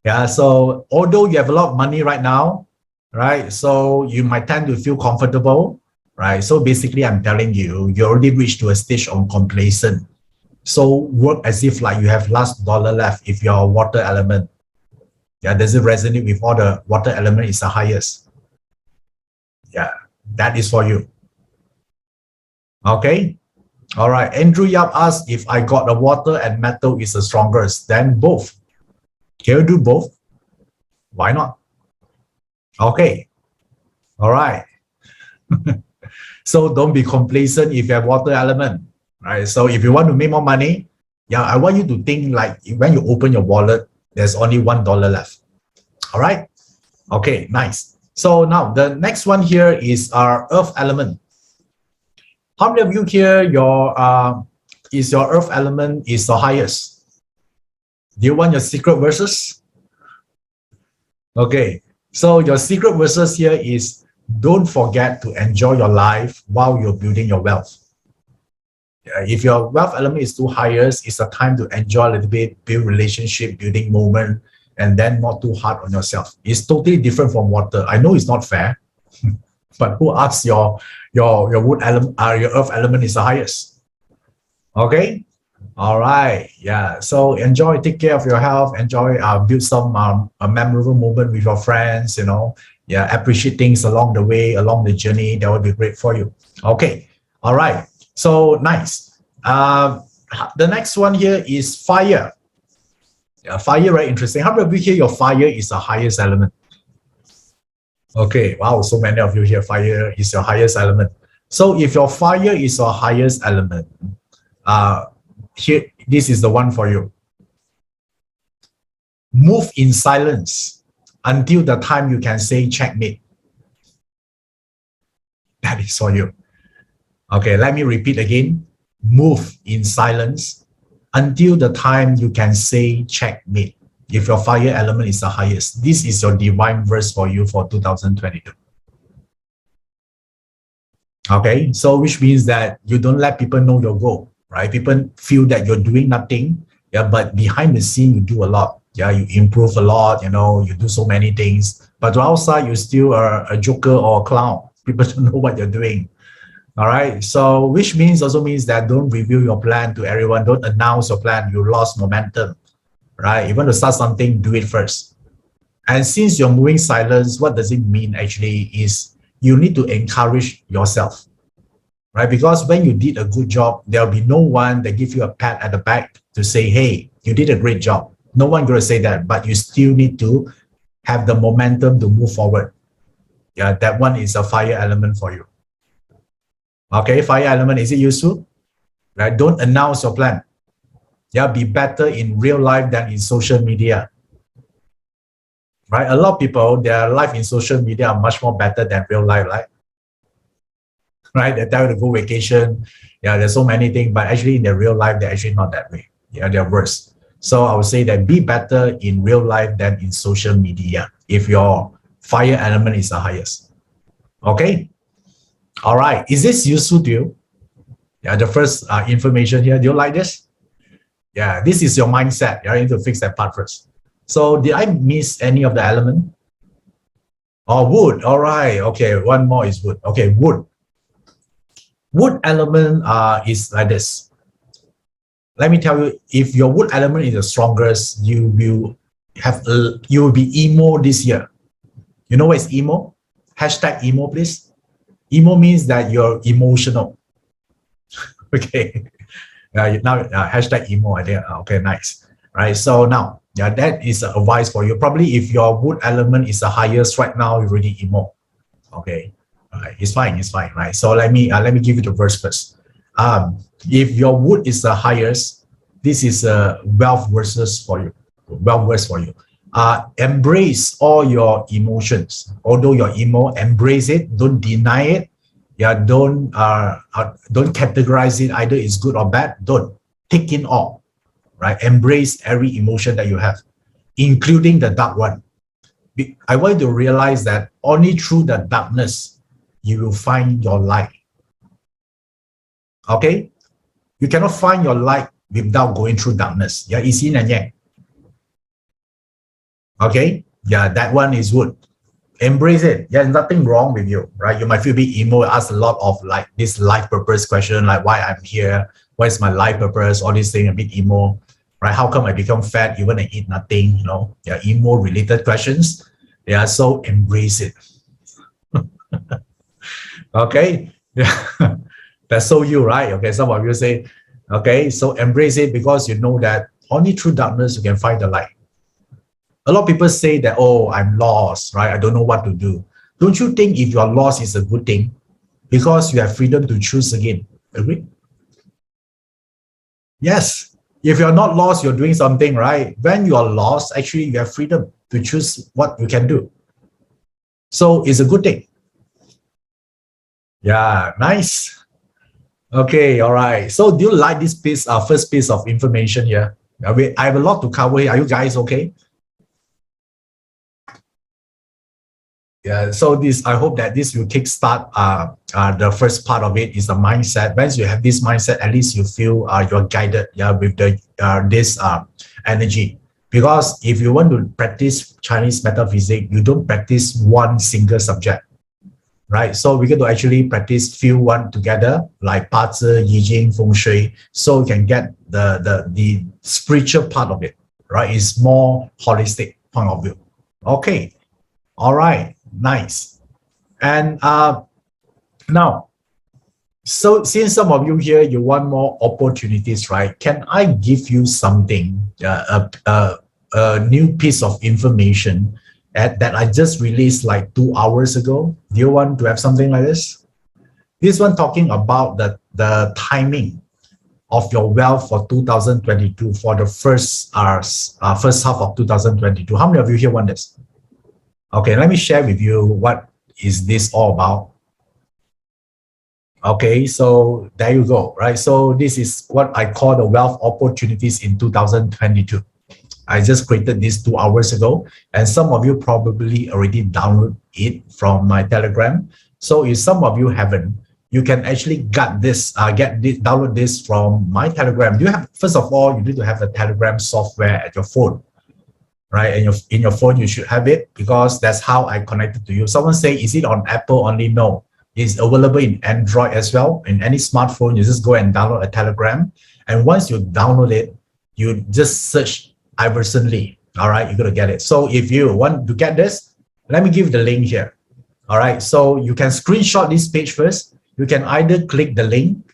Yeah, so although you have a lot of money right now, right? So you might tend to feel comfortable, right? So basically I'm telling you, you already reached to a stage of complacent. So work as if like you have last dollar left if you're a water element. Yeah, does it resonate with all the water element is the highest? Yeah, that is for you. Okay. All right. Andrew Yap asked if I got the water and metal is the strongest. Then both. Can you do both? Why not? Okay. All right. So don't be complacent if you have water element. Right. So if you want to make more money, yeah, I want you to think like when you open your wallet, there's only $1 left. All right. Okay, nice. So now the next one here is our earth element. How many of you here your earth element is the highest? Do you want your secret verses? Okay, so your secret verses here is don't forget to enjoy your life while you're building your wealth. If your wealth element is too highest, it's a time to enjoy a little bit, build relationship, building moment, and then not too hard on yourself. It's totally different from water. I know it's not fair, but who asks your wood element, your earth element is the highest? Okay. All right. Yeah. So enjoy, take care of your health, enjoy, build some a memorable moment with your friends, yeah, appreciate things along the way, along the journey. That would be great for you. Okay. All right. So nice. The next one here is fire. Yeah, fire, right? Interesting. How many of you here, your fire is the highest element? Okay. Wow. So many of you here, fire is your highest element. So if your fire is your highest element, here, this is the one for you. Move in silence until the time you can say checkmate. That is for you. Okay, let me repeat again. Move in silence until the time you can say checkmate. If your fire element is the highest, this is your divine verse for you for 2022. Okay, so which means that you don't let people know your goal, right? People feel that you're doing nothing, yeah, but behind the scene, you do a lot. Yeah, you improve a lot, you do so many things, but outside, you're still a joker or a clown. People don't know what you're doing. All right, so which also means that don't reveal your plan to everyone. Don't announce your plan. You lost momentum, right? You want to start something, do it first. And since you're moving silence, what does it mean actually is you need to encourage yourself, right? Because when you did a good job, there'll be no one that give you a pat at the back to say, hey, you did a great job. No one going to say that, but you still need to have the momentum to move forward. Yeah, that one is a fire element for you. Okay, fire element, is it useful? Right? Don't announce your plan. Yeah, be better in real life than in social media. Right? A lot of people, their life in social media are much more better than real life, right? They tell you to go vacation. Yeah, there's so many things, but actually in their real life, they're actually not that way. Yeah, they're worse. So I would say that be better in real life than in social media if your fire element is the highest. Okay. All right. Is this useful to you? Yeah, the first information here. Do you like this? Yeah, this is your mindset. You need to fix that part first. So did I miss any of the element? Oh, wood. All right. Okay, one more is wood. Okay, wood. Wood element is like this. Let me tell you, if your wood element is the strongest, you will be emo this year. You know what is emo? Hashtag emo, please. Emo means that you're emotional. Okay. Now hashtag emo. I think. Okay, nice. Right. So now, yeah, that is advice for you. Probably if your wood element is the highest right now, you're really emo. Okay. All right. It's fine. It's fine. Right. So let me give you the verse first. If your wood is the highest, this is a wealth verses for you. Wealth verse for you. Embrace all your emotions. Although you're emo, embrace it. Don't deny it. Yeah, don't categorize it either it's good or bad. Don't take in all, right? Embrace every emotion that you have, including the dark one. I want you to realize that only through the darkness you will find your light. Okay, you cannot find your light without going through darkness. Yeah, is yin and yang. Okay, yeah, that one is good. Embrace it. There's nothing wrong with you, right? You might feel a bit emo, ask a lot of like this life purpose question, like why I'm here, what is my life purpose, all these things, a bit emo, right? How come I become fat even I eat nothing, Yeah, emo related questions. Yeah, so embrace it. Okay. Yeah. That's so you, right? Okay, some of you say, okay, so embrace it because you know that only through darkness you can find the light. A lot of people say that, oh, I'm lost, right? I don't know what to do. Don't you think if you're lost is a good thing? Because you have freedom to choose again. Agree? Yes. If you're not lost, you're doing something, right? When you are lost, actually, you have freedom to choose what you can do. So it's a good thing. Yeah, nice. Okay, all right. So do you like this piece, first piece of information here? I have a lot to cover here. Are you guys okay? Yeah, so this I hope that this will kickstart the first part of it is the mindset. Once you have this mindset, at least you feel you're guided, yeah, with the this energy. Because if you want to practice Chinese metaphysics, you don't practice one single subject, right? So we get to actually practice few one together, like BaZi, Yi Jing, Feng Shui, so you can get the spiritual part of it, right? It's more holistic point of view. Okay, all right, nice. And now, so since some of you here, you want more opportunities, right? Can I give you something, a new piece of information that I just released like 2 hours ago? Do you want to have something like this? This one talking about the timing of your wealth for 2022 for the first half of 2022. How many of you here want this? Okay, let me share with you what is this all about. Okay, so there you go, right? So this is what I call the wealth opportunities in 2022. I just created this 2 hours ago, and some of you probably already download it from my Telegram. So if some of you haven't, you can actually download this from my Telegram. You have, first of all, you need to have the Telegram software at your phone, right? And in your phone, you should have it because that's how I connected to you. Someone say, is it on Apple only? No, it's available in Android as well. In any smartphone, you just go and download a Telegram. And once you download it, you just search Iverson Lee. All right, you're going to get it. So if you want to get this, let me give the link here. All right, so you can screenshot this page first. You can either click the link,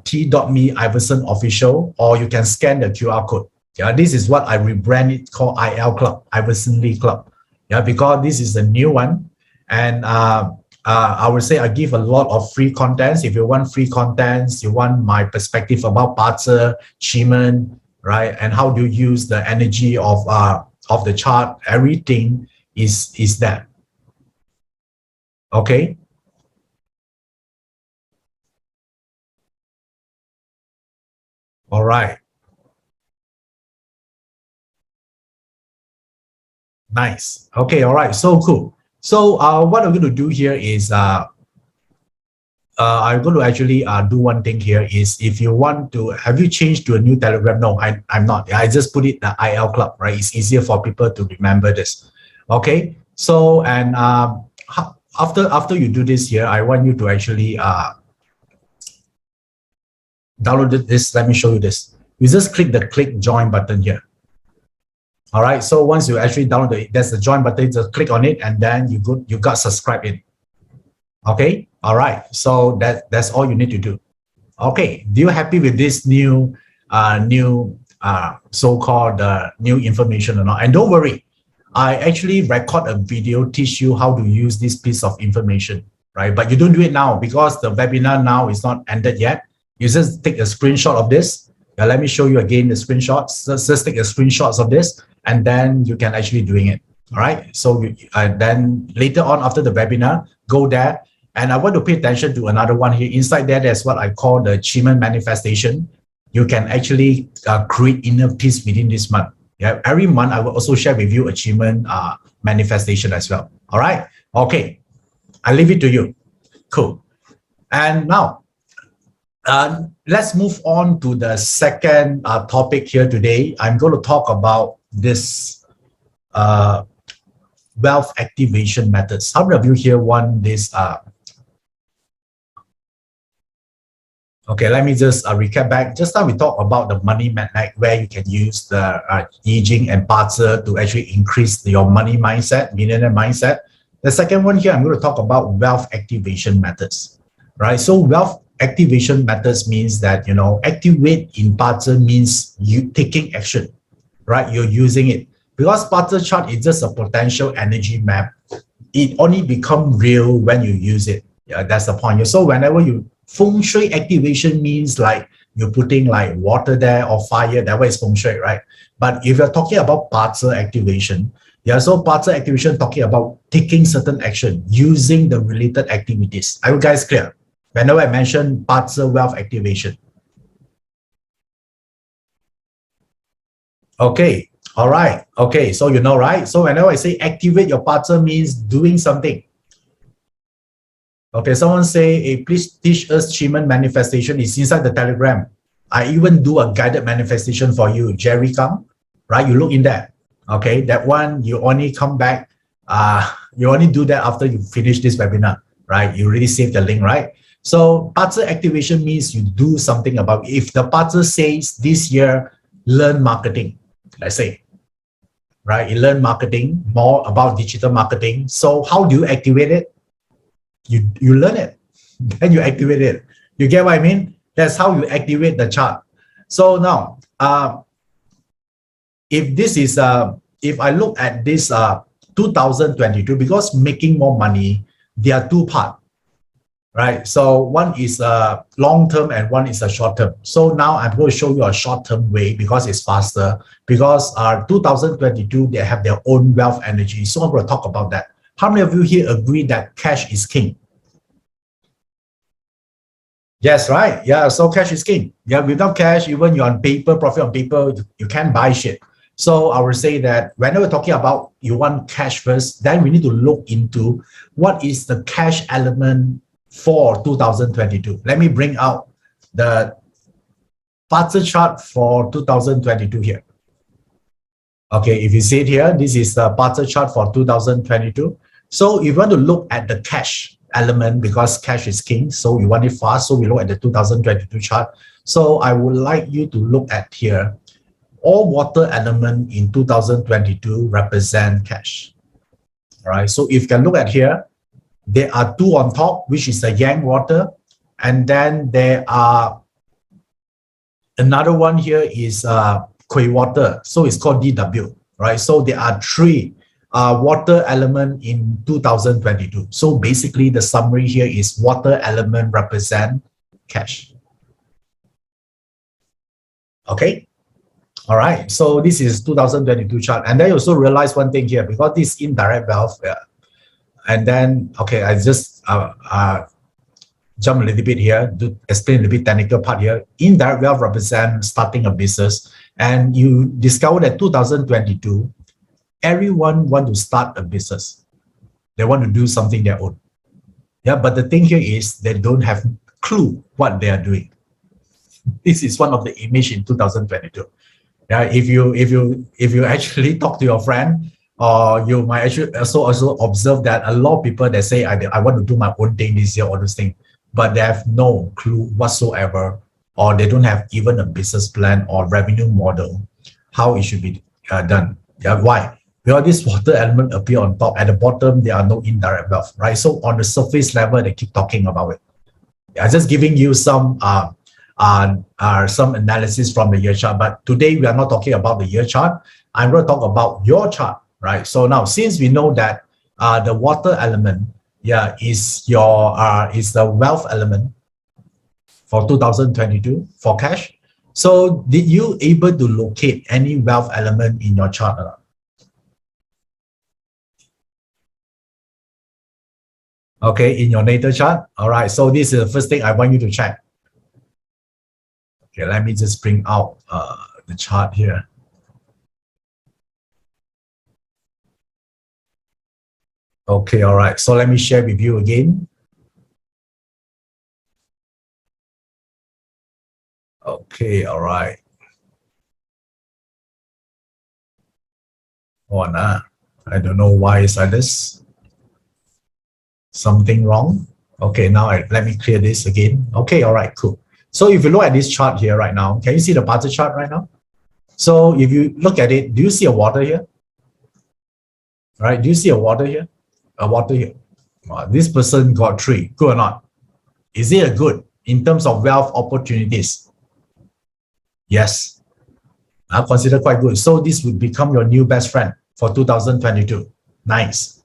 t.me Iverson official, or you can scan the QR code. Yeah, this is what I rebranded called IL Club, Iverson Lee Club. Yeah, because this is a new one. And I would say I give a lot of free contents. If you want free contents, you want my perspective about BaZi, Chiman, right? And how do you use the energy of the chart, everything is that. Okay. All right. Nice. Okay, all right. So cool. So what I'm going to do here is I'm going to actually do one thing here is if you want to, have you changed to a new Telegram? No, I'm not. I just put it the IL Club, right? It's easier for people to remember this. Okay. So, and after you do this here, I want you to actually download this. Let me show you this. You just click the click join button here. All right. So once you actually download it, there's the join button, just click on it and then you got subscribe in. Okay. All right. So that's all you need to do. Okay. Do you happy with this new so-called new information or not? And don't worry, I actually record a video, teach you how to use this piece of information, right? But you don't do it now because the webinar now is not ended yet. You just take a screenshot of this. Let me show you again the screenshots. Just take a screenshots of this and then you can actually doing it. All right. So then later on after the webinar, go there. And I want to pay attention to another one here. Inside there, there's what I call the achievement manifestation. You can actually create inner peace within this month. Yeah, every month I will also share with you achievement manifestation as well. All right. Okay. I leave it to you. Cool. And now, let's move on to the second topic here today. I'm going to talk about this wealth activation methods. How many of you here want this? Okay, let me just recap back. Just now we talked about the money magnet where you can use the I Ching and BaZi to actually increase your money mindset, millionaire mindset. The second one here, I'm going to talk about wealth activation methods, right? So wealth activation methods means that, you know, activate in BaZi means you taking action, right? You're using it. Because BaZi chart is just a potential energy map. It only becomes real when you use it. Yeah, that's the point. So whenever you Feng Shui activation means like you're putting like water there or fire, that way is Feng Shui, right? But if you're talking about BaZi activation, yeah, so BaZi activation talking about taking certain action, using the related activities. Are you guys clear? Whenever I mention BaZi wealth activation. Okay, all right. Okay, so you know, right? So whenever I say activate your BaZi means doing something. Okay, someone say, hey, please teach us achievement manifestation. It's inside the Telegram. I even do a guided manifestation for you. Jerry come, right? You look in there. Okay, that one, you only come back. You only do that after you finish this webinar, right? You already saved the link, right? So BaZi activation means you do something about it. If the BaZi says this year, learn marketing, let's say, right? You learn marketing, more about digital marketing. So how do you activate it? You learn it, then you activate it. You get what I mean? That's how you activate the chart. So now, if this is if I look at this 2022, because making more money, there are two parts, right? So one is a long term and one is a short term. So now I'm going to show you a short term way because it's faster. Because 2022 they have their own wealth energy. So I'm going to talk about that. How many of you here agree that cash is king? Yes, right. Yeah, so cash is king. Yeah, without cash, even you're on paper, profit on paper, you can't buy shit. So I would say that whenever we're talking about you want cash first, then we need to look into what is the cash element for 2022. Let me bring out the BaZi chart for 2022 here. Okay, if you see it here, this is the BaZi chart for 2022. So if you want to look at the cash element, because cash is king, so we want it fast, so we look at the 2022 chart. So I would like you to look at here, all water element in 2022 represent cash. All right, so if you can look at here, there are two on top, which is the yang water, and then there are another one here is Kui water, so it's called DW, right? So there are three water element in 2022. So basically the summary here is water element represent cash. Okay. All right. So this is 2022 chart. And then you also realize one thing here, because this indirect wealth, and then, okay, I just jump a little bit here to explain a little bit technical part here. Indirect wealth represents starting a business. And you discover that 2022, everyone want to start a business. They want to do something their own. Yeah, but the thing here is they don't have clue what they are doing. This is one of the image in 2022. Yeah, if you actually talk to your friend, or you might actually also observe that a lot of people that say I want to do my own thing this year, all those things, but they have no clue whatsoever, or they don't have even a business plan or revenue model how it should be done. Yeah, why? Because this water element appear on top. At the bottom, there are no indirect wealth, right? So on the surface level, they keep talking about it. Yeah, just giving you some analysis from the year chart. But today we are not talking about the year chart. I'm going to talk about your chart, right? So now, since we know that the water element, yeah, is the wealth element for 2022 for cash. So did you able to locate any wealth element in your chart or not? Okay, in your natal chart. All right. So this is the first thing I want you to check. Okay, let me just bring out the chart here. Okay, all right. So let me share with you again. Okay, all right. Oh, nah. I don't know why is like this. Something wrong. Okay, now let me clear this again. Okay, all right, cool. So if you look at this chart here right now, can you see the BaZi chart right now? So if you look at it, do you see a water here? All right, do you see a water here? A water here. This person got 3, good or not? Is it a good in terms of wealth opportunities? Yes, I consider quite good. So this would become your new best friend for 2022. Nice.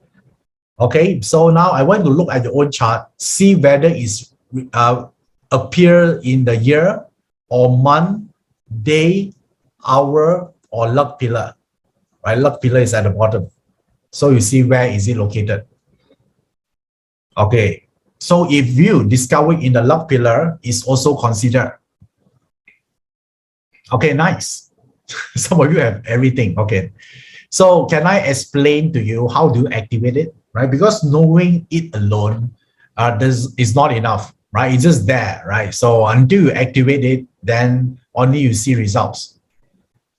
Okay, so now I want to look at your own chart, see whether it's appear in the year or month, day, hour, or luck pillar. Right, luck pillar is at the bottom. So you see where is it located. Okay, so if you discover in the luck pillar, is also considered. Okay, nice. Some of you have everything. Okay, so can I explain to you how do you activate it, right? Because knowing it alone this is not enough, right? It's just there, right? So until you activate it, then only you see results.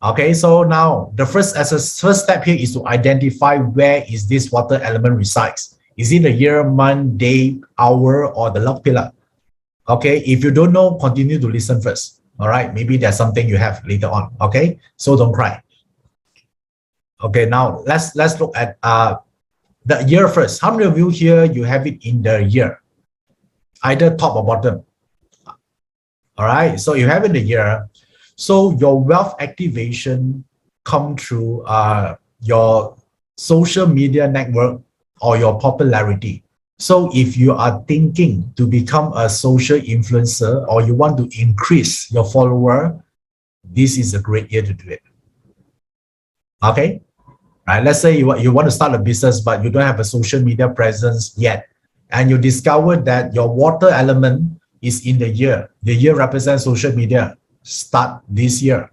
Okay, so now the first step here is to identify where is this water element resides. Is it the year, month, day, hour, or the luck pillar? Okay, if you don't know, continue to listen first. All right, maybe there's something you have later on. Okay, so don't cry. Okay, now let's look at the year first. How many of you here you have it in the year, either top or bottom? All right, so you have it in the year. So your wealth activation come through your social media network or your popularity. So if you are thinking to become a social influencer or you want to increase your follower, this is a great year to do it. Okay, right? Let's say you want to start a business, but you don't have a social media presence yet, and you discover that your water element is in the year. The year represents social media. Start this year.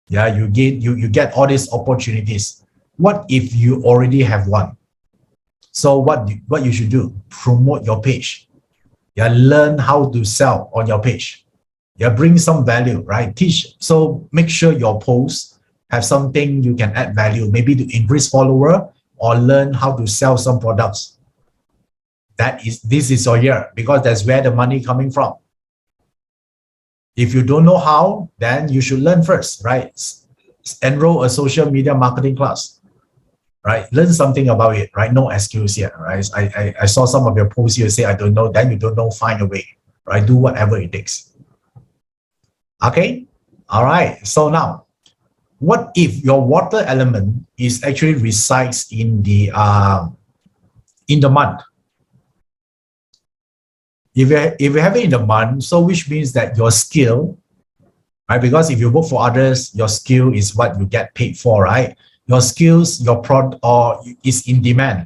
Yeah, you get all these opportunities. What if you already have one? So what you should do? Promote your page. Yeah, learn how to sell on your page. Yeah, bring some value, right? Teach. So make sure your posts have something you can add value, maybe to increase follower or learn how to sell some products. This is your year, because that's where the money coming from. If you don't know how, then you should learn first, right? Enroll a social media marketing class, right? Learn something about it, right? No excuse here, right? I saw some of your posts here say, I don't know, then you don't know, find a way, right? Do whatever it takes. Okay, all right. So now, what if your water element is actually resides in the month? If you have it in the month, so which means that your skill, right? Because if you work for others, your skill is what you get paid for, right? Your skills, your product, or is in demand.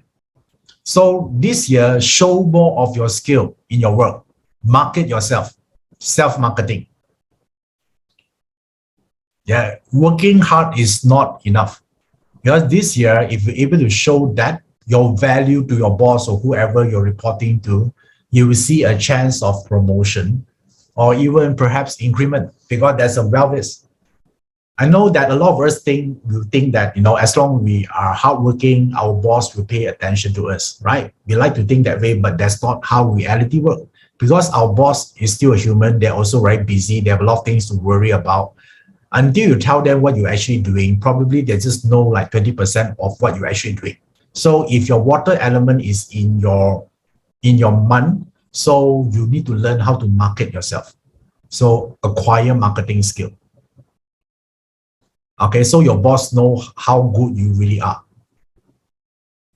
So this year, show more of your skill in your work. Market yourself, self-marketing. Yeah, working hard is not enough. Because this year, if you're able to show that your value to your boss or whoever you're reporting to, you will see a chance of promotion or even perhaps increment, because that's a wealth is. I know that a lot of us think that, as long as we are hardworking, our boss will pay attention to us, right? We like to think that way, but that's not how reality works. Because our boss is still a human, they're also very busy. They have a lot of things to worry about. Until you tell them what you're actually doing, probably they just know like 20% of what you're actually doing. So if your water element is in your month, so you need to learn how to market yourself. So acquire marketing skill. Okay, so your boss know how good you really are.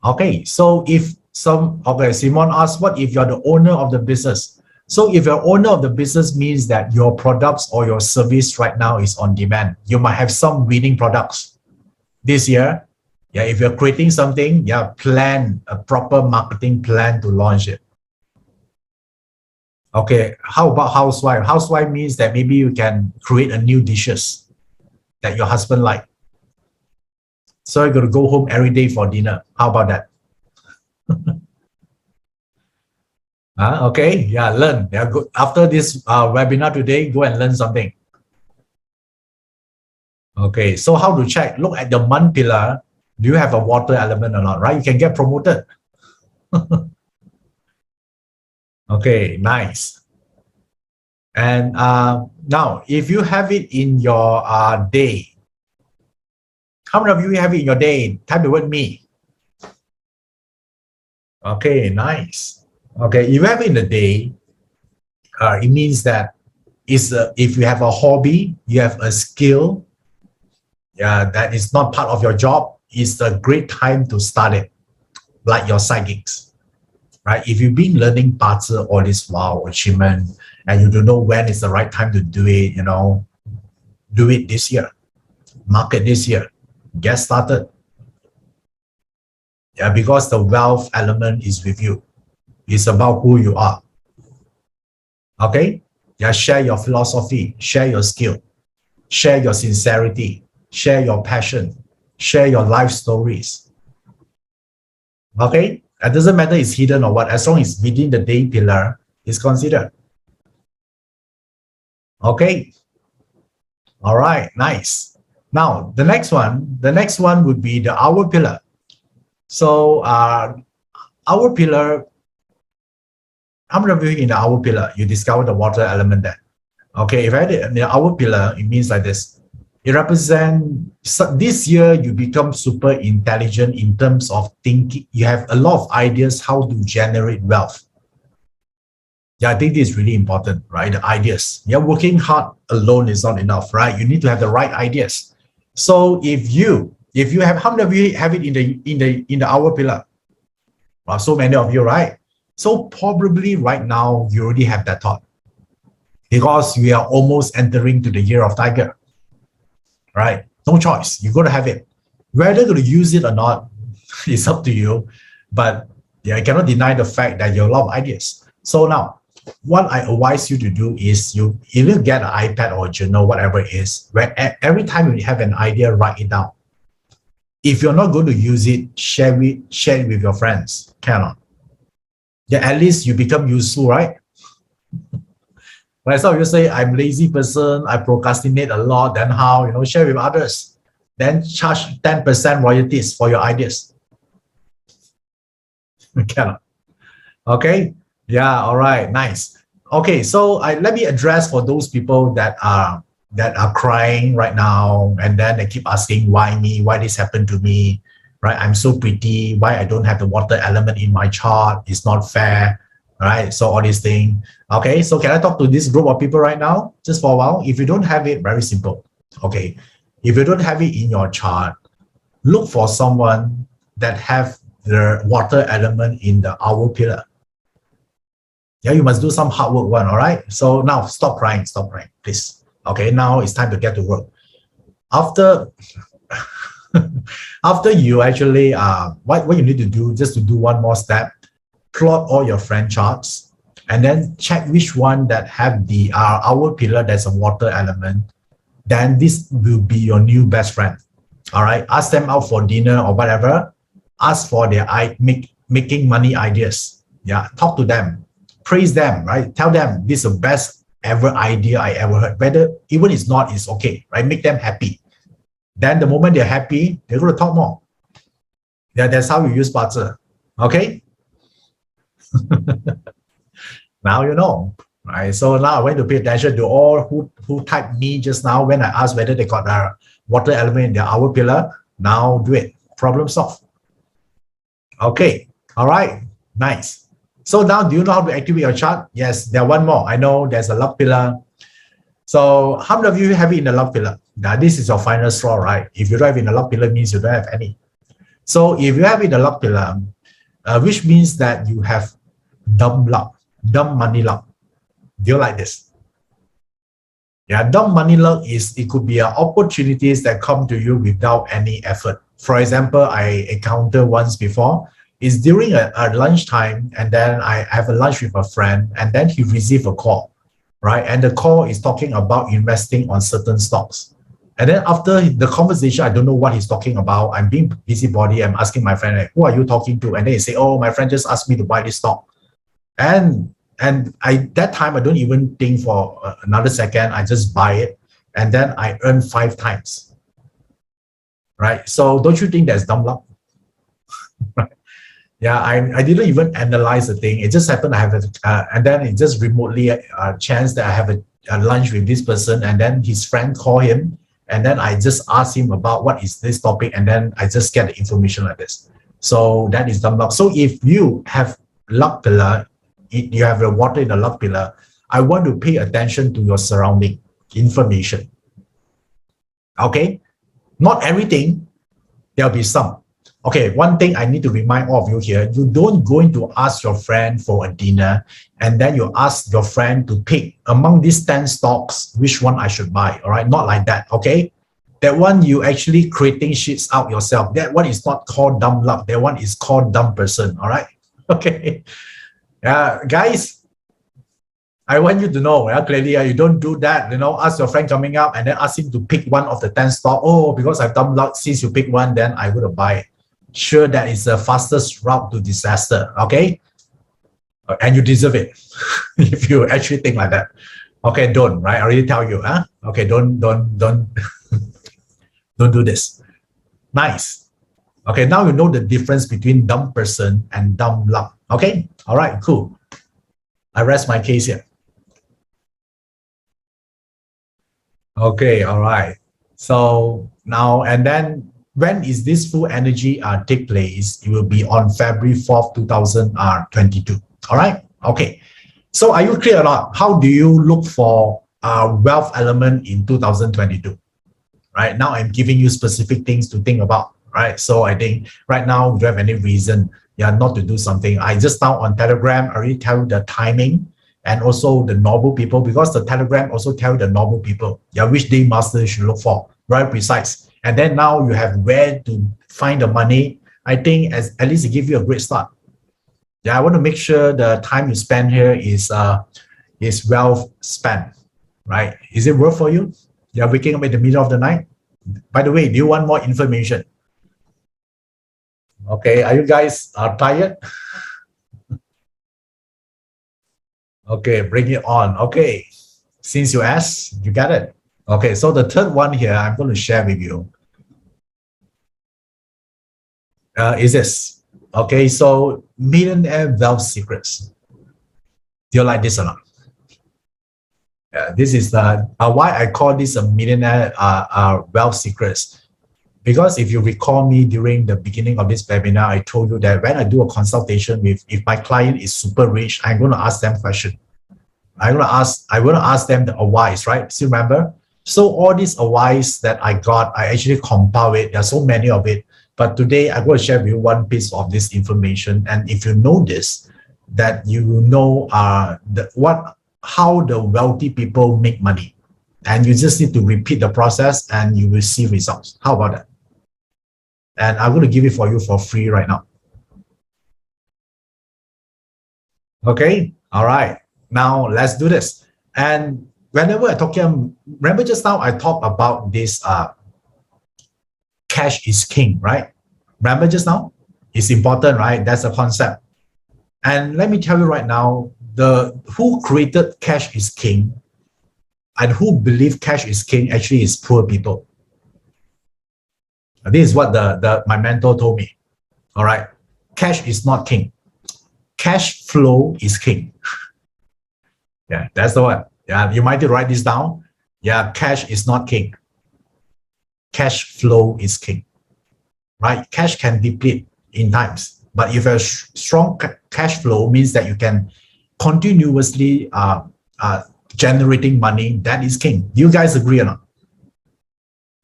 Okay, so Simon asks, what if you're the owner of the business? So if you're owner of the business means that your products or your service right now is on demand. You might have some winning products this year. Yeah, if you're creating something, plan a proper marketing plan to launch it. Okay, how about housewife? Housewife means that maybe you can create a new dishes that your husband like. So you're going to go home every day for dinner. How about that? Okay, learn. Yeah, good. After this webinar today, go and learn something. Okay, so how to check? Look at the month pillar. Do you have a water element or not, right? You can get promoted. Okay, nice. And now, if you have it in your day, how many of you have it in your day? Type the word me. Okay, nice. Okay, if you have it in the day, it means that if you have a hobby, you have a skill, that is not part of your job, it's a great time to start it, like your side gigs, right? If you've been learning parts all this while, achievement, and you don't know when is the right time to do it, do it this year, market this year, get started. Yeah, because the wealth element is with you. It's about who you are. Okay? Yeah, share your philosophy, share your skill, share your sincerity, share your passion, share your life stories. Okay? It doesn't matter it's hidden or what, as long as it's within the day pillar, it's considered. Okay? All right, nice. Now, the next one would be the hour pillar. So, hour pillar, how many of you in the hour pillar, you discover the water element there? Okay, if I had it in the hour pillar, it means like this. It represents this year you become super intelligent in terms of thinking. You have a lot of ideas how to generate wealth. Yeah, I think this is really important, right? The ideas. Yeah, working hard alone is not enough, right? You need to have the right ideas. So if you have, how many of you have it in the hour pillar? Well, so many of you, right? So probably right now you already have that thought, because we are almost entering to the year of tiger, right? No choice. You're going to have it. Whether you're going to use it or not, it's up to you. But I cannot deny the fact that you have a lot of ideas. So now, what I advise you to do is you either get an iPad or a journal, whatever it is, where every time you have an idea, write it down. If you're not going to use it, share it with your friends. Cannot. Yeah, at least you become useful, right? Right, so you say, I'm lazy person, I procrastinate a lot, then how? Share with others. Then charge 10% royalties for your ideas. Cannot. Okay. Yeah. All right. Nice. Okay. So let me address for those people that are crying right now, and then they keep asking, why me? Why this happened to me? Right? I'm so pretty. Why I don't have the water element in my chart? It's not fair. Right? So all these things. Okay. So can I talk to this group of people right now, just for a while? If you don't have it, very simple. Okay. If you don't have it in your chart, look for someone that have the water element in the hour pillar. Yeah, you must do some hard work one, all right? So now stop crying, please. Okay, now it's time to get to work. After you actually, what you need to do, just to do one more step, plot all your friend charts, and then check which one that have the hour pillar that's a water element. Then this will be your new best friend. All right, ask them out for dinner or whatever. Ask for their making money ideas. Yeah, talk to them, praise them, right? Tell them this is the best ever idea I ever heard. Whether even it's not, it's okay, right? Make them happy. Then the moment they're happy, they're going to talk more. Yeah, that's how you use BaZi. Okay. Now you know, right? So now I want to pay attention to all who typed me just now when I asked whether they got a water element in their hour pillar. Now do it. Problem solved. Okay. All right. Nice. So now, do you know how to activate your chart? Yes, there one more. I know there's a luck pillar. So how many of you have it in the luck pillar? Now, this is your final straw, right? If you don't have it in the luck pillar, means you don't have any. So if you have it in the luck pillar, which means that you have dumb luck, dumb money luck. Do you like this? Yeah, dumb money luck is, it could be opportunities that come to you without any effort. For example, I encountered once before, is during a lunchtime, and then I have a lunch with a friend, and then he received a call, right? And the call is talking about investing on certain stocks. And then after the conversation, I don't know what he's talking about. I'm being busybody. I'm asking my friend, like, who are you talking to? And then he say, oh, my friend just asked me to buy this stock. And that time, I don't even think for another second. I just buy it, and then I earn 5 times. Right? So don't you think that's dumb luck? Yeah, I didn't even analyze the thing. It just happened. I have and then it just remotely chance that I have a lunch with this person, and then his friend call him, and then I just ask him about what is this topic, and then I just get the information like this. So that is dumb luck. So if you have luck pillar, you have the water in the luck pillar, I want to pay attention to your surrounding information. Okay, not everything. There'll be some. Okay, one thing I need to remind all of you here, you don't go in to ask your friend for a dinner, and then you ask your friend to pick among these 10 stocks, which one I should buy, all right? Not like that, okay? That one, you actually creating shits out yourself. That one is not called dumb luck. That one is called dumb person, all right? Okay. Guys, I want you to know, clearly, you don't do that. Ask your friend coming up and then ask him to pick one of the 10 stock. Oh, because I've dumb luck, since you pick one, then I would buy it. Sure, that is the fastest route to disaster, okay? And you deserve it if you actually think like that. Okay, don't, right? I already tell you, huh? Okay, don't don't do this. Nice. Okay, now you know the difference between dumb person and dumb luck. Okay, all right, cool. I rest my case here. Okay, all right. So now, and then when is this full energy take place? It will be on February 4th, 2022. All right. Okay. So are you clear or not? How do you look for wealth element in 2022? Right now, I'm giving you specific things to think about. Right. So I think right now, if you have any reason, not to do something, I just found on Telegram, I already tell you the timing and also the normal people, because the Telegram also tell you the normal people, which day master you should look for, very precise. And then now you have where to find the money. I think at least it gives you a great start. I want to make sure the time you spend here is well spent, right? Is it worth for you? You're waking up in the middle of the night. By the way, do you want more information? Okay, are you guys tired? Okay, bring it on. Okay, since you asked, you got it. Okay, so the third one here I'm going to share with you is this. Okay, so millionaire wealth secrets. Do you like this or not? This is why I call this a millionaire wealth secrets. Because if you recall me during the beginning of this webinar, I told you that when I do a consultation if my client is super rich, I'm going to ask them question. I'm going to ask them the advice, right? Still remember? So all these advice that I got, I actually compile it. There are so many of it. But today I'm going to share with you one piece of this information. And if you know this, that you know how the wealthy people make money. And you just need to repeat the process and you will see results. How about that? And I'm going to give it for you for free right now. Okay, all right. Now let's do this. And whenever I talk, remember just now I talked about this cash is king, right? Remember just now? It's important, right? That's a concept. And let me tell you right now, who created cash is king and who believe cash is king actually is poor people. This is what my mentor told me. All right. Cash is not king. Cash flow is king. Yeah, that's the one. Yeah, you might write this down. Yeah, cash is not king. Cash flow is king. Right? Cash can deplete in times. But if you have strong cash flow, means that you can continuously generating money. That is king. Do you guys agree or not?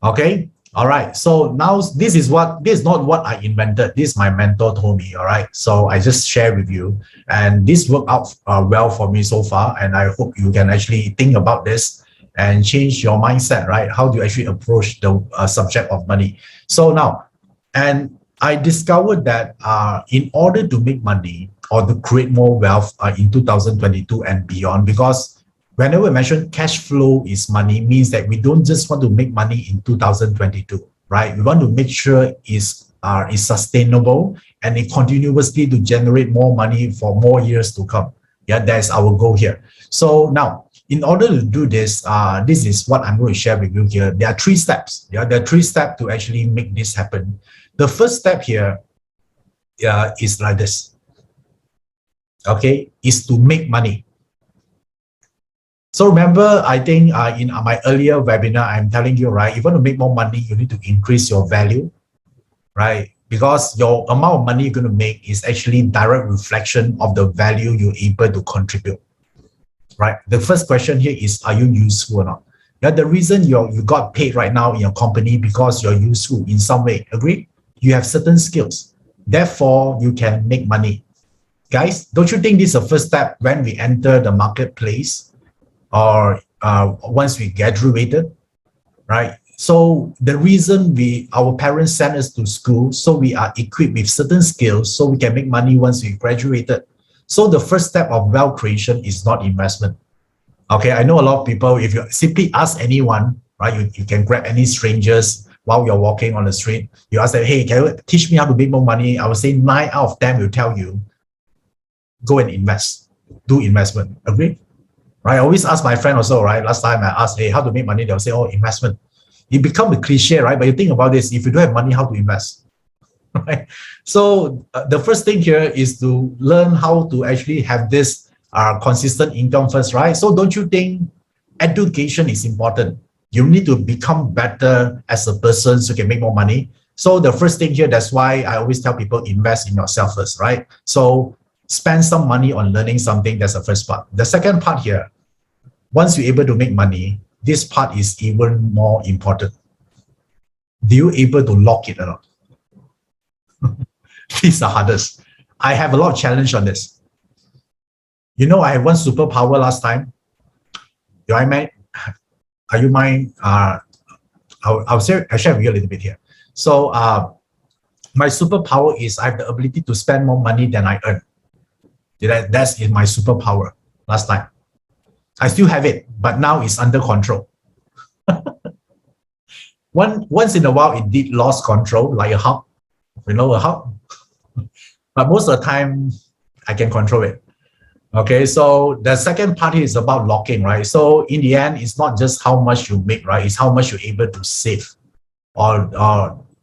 Okay. All right. So now this is not what I invented. This my mentor told me. All right. So I just share with you, and this worked out well for me so far. And I hope you can actually think about this and change your mindset. Right? How do you actually approach the subject of money? So now, and I discovered that in order to make money or to create more wealth in 2022 and beyond, because whenever we mention cash flow is money, means that we don't just want to make money in 2022, right? We want to make sure is sustainable and it continuously to generate more money for more years to come. Yeah, that's our goal here. So now, in order to do this, this is what I'm going to share with you here. There are 3 steps. Yeah, there are 3 steps to actually make this happen. The first step here is like this. Okay, is to make money. So remember, I think in my earlier webinar, I'm telling you, right, if you want to make more money, you need to increase your value, right? Because your amount of money you're going to make is actually direct reflection of the value you're able to contribute, right? The first question here is, are you useful or not? Yeah, the reason you got paid right now in your company because you're useful in some way, agree? You have certain skills. Therefore, you can make money. Guys, don't you think this is the first step when we enter the marketplace or once we graduated, right? So the reason our parents sent us to school, so we are equipped with certain skills so we can make money once we graduated. So the first step of wealth creation is not investment. Okay, I know a lot of people, if you simply ask anyone, right, you can grab any strangers while you're walking on the street, you ask them, hey, can you teach me how to make more money? I would say 9 out of 10 will tell you, go and invest, do investment, agree? Right, I always ask my friend also, right, last time I asked, hey, how to make money? They'll say, oh, investment. It becomes a cliche, right? But you think about this, if you don't have money, how to invest? Right? So the first thing here is to learn how to actually have this consistent income first, right? So don't you think education is important? You need to become better as a person so you can make more money. So the first thing here, that's why I always tell people invest in yourself first, right? So spend some money on learning something. That's the first part. The second part here, once you're able to make money, this part is even more important. Do you able to lock it or not? This is the hardest. I have a lot of challenge on this. You know, I have one superpower last time. Are you mind? I'll share with you a little bit here. So my superpower is I have the ability to spend more money than I earn. That's my superpower last time. I still have it, but now it's under control. Once in a while, it did lose control, like a hub, a hub. But most of the time, I can control it. Okay, so the second part is about locking, right? So in the end, it's not just how much you make, right? It's how much you're able to save, or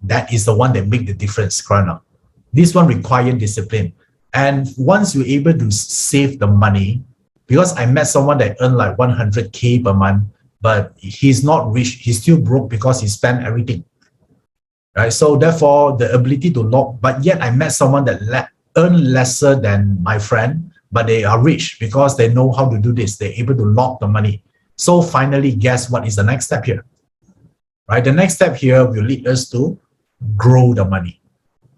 that is the one that make the difference, correct? This one requires discipline. And once you're able to save the money, because I met someone that earned like 100K per month, but he's not rich, he's still broke because he spent everything, right? So therefore, the ability to lock, but yet I met someone that earned lesser than my friend, but they are rich because they know how to do this. They're able to lock the money. So finally, guess what is the next step here, right? The next step here will lead us to grow the money.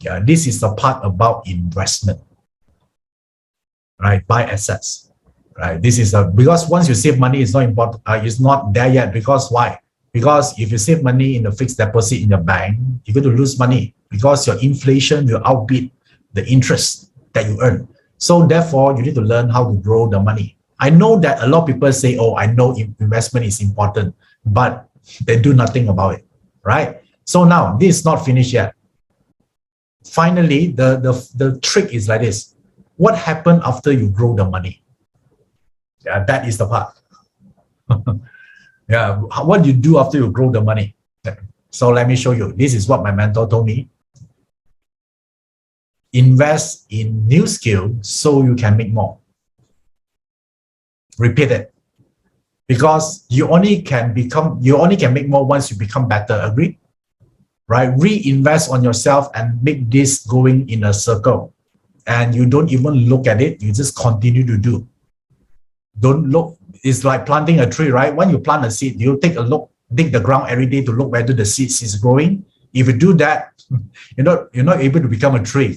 Yeah, this is the part about investment, right? Buy assets, right? This is because once you save money, it's not important. It's not there yet. Because why? Because if you save money in the fixed deposit in the bank, you're going to lose money because your inflation will outbeat the interest that you earn. So therefore, you need to learn how to grow the money. I know that a lot of people say, oh, I know investment is important, but they do nothing about it, right? So now this is not finished yet. Finally, the trick is like this. What happened after you grow the money? Yeah, that is the part. Yeah, what do you do after you grow the money? So let me show you. This is what my mentor told me. Invest in new skill so you can make more. Repeat it. Because you only can make more once you become better. Agree? Right? Reinvest on yourself and make this going in a circle. And you don't even look at it. You just continue to do. Don't look. It's like planting a tree, right? When you plant a seed, you take a look, dig the ground every day to look whether the seeds is growing. If you do that, you're not able to become a tree,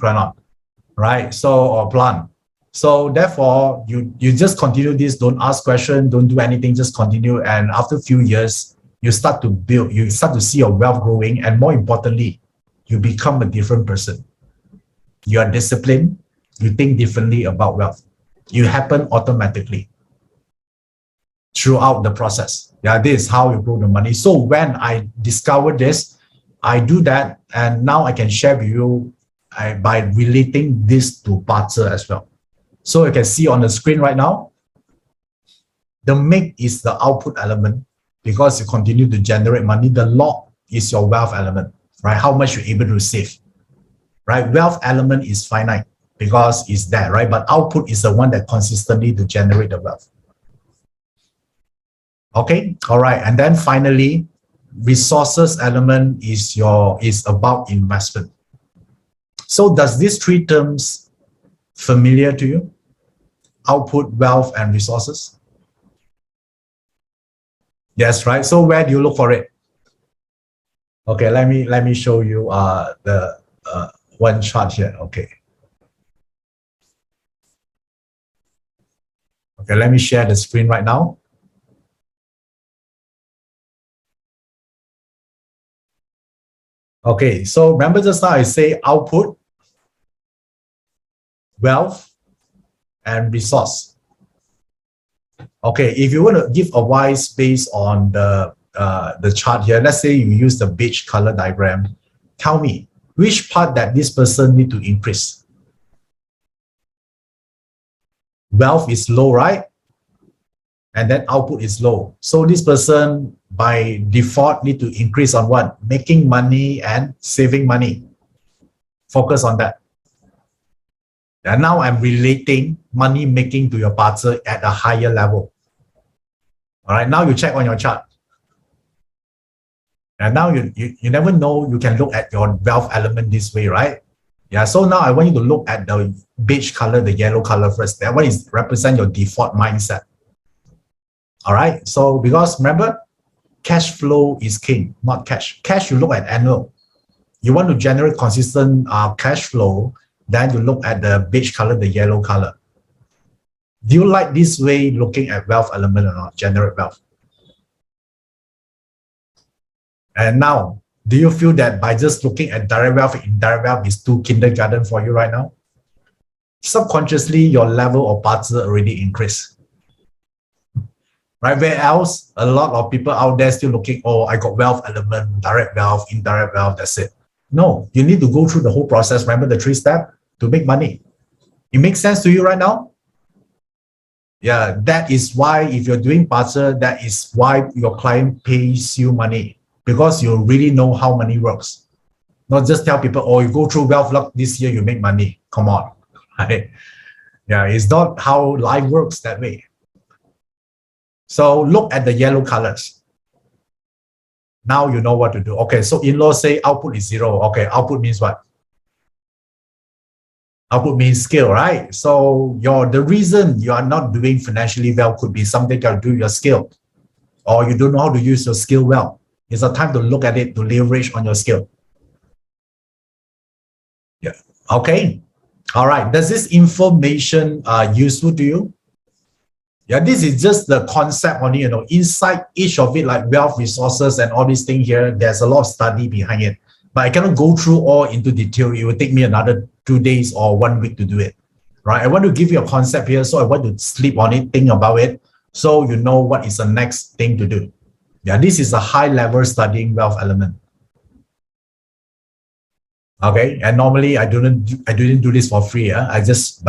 right? So, or plant. So therefore, you just continue this. Don't ask questions. Don't do anything. Just continue. And after a few years, you start to build. You start to see your wealth growing. And more importantly, you become a different person. You are disciplined. You think differently about wealth. You happen automatically throughout the process. Yeah, this is how you grow the money. So when I discovered this, I do that, and now I can share with you by relating this to BaZi as well. So you can see on the screen right now, the make is the output element because you continue to generate money. The log is your wealth element, right? How much you're able to save, right? Wealth element is finite because it's there, right? But output is the one that consistently to generate the wealth. Okay, all right. And then finally, resources element is about investment. So does these three terms familiar to you? Output, wealth, and resources? Yes, right. So where do you look for it? Okay, let me show you the one chart here. Okay, let me share the screen right now. Okay, so remember just now I say output, wealth, and resource. Okay, if you want to give a wise based on the chart here, let's say you use the beige color diagram, tell me which part that this person need to increase. Wealth is low, right? And then output is low. So this person by default need to increase on what? Making money and saving money. Focus on that. And now I'm relating money making to your BaZi at a higher level. All right, now you check on your chart. And now you never know, you can look at your wealth element this way, right? Yeah, so now I want you to look at the beige color, the yellow color first. That one is represent your default mindset. All right, so because remember, cash flow is king, not cash. Cash, you look at annual. You want to generate consistent cash flow, then you look at the beige color, the yellow color. Do you like this way looking at wealth element or not? Generate wealth. And now, do you feel that by just looking at direct wealth and indirect wealth is too kindergarten for you right now? Subconsciously, your level of BaZi already increased. Right? Where else, a lot of people out there still looking, oh, I got wealth element, direct wealth, indirect wealth, that's it. No, you need to go through the whole process. Remember the 3 steps to make money. It makes sense to you right now? Yeah, that is why if you're doing BaZi, that is why your client pays you money, because you really know how money works. Not just tell people, oh, you go through wealth luck this year, you make money. Come on, right? Yeah, it's not how life works that way. So look at the yellow colors. Now you know what to do. Okay, so in-laws say output is 0. Okay, output means what? Output means skill, right? So the reason you are not doing financially well could be something to do with your skill, or you don't know how to use your skill well. It's a time to look at it, to leverage on your skill. Yeah. Okay. All right. Does this information useful to you? Yeah, this is just the concept only, you know, inside each of it, like wealth, resources, and all these things here, there's a lot of study behind it. But I cannot go through all into detail. It will take me another 2 days or 1 week to do it, right? I want to give you a concept here, so I want to sleep on it, think about it, so you know what is the next thing to do. Yeah, this is a high-level studying wealth element. Okay, and normally I didn't do this for free. I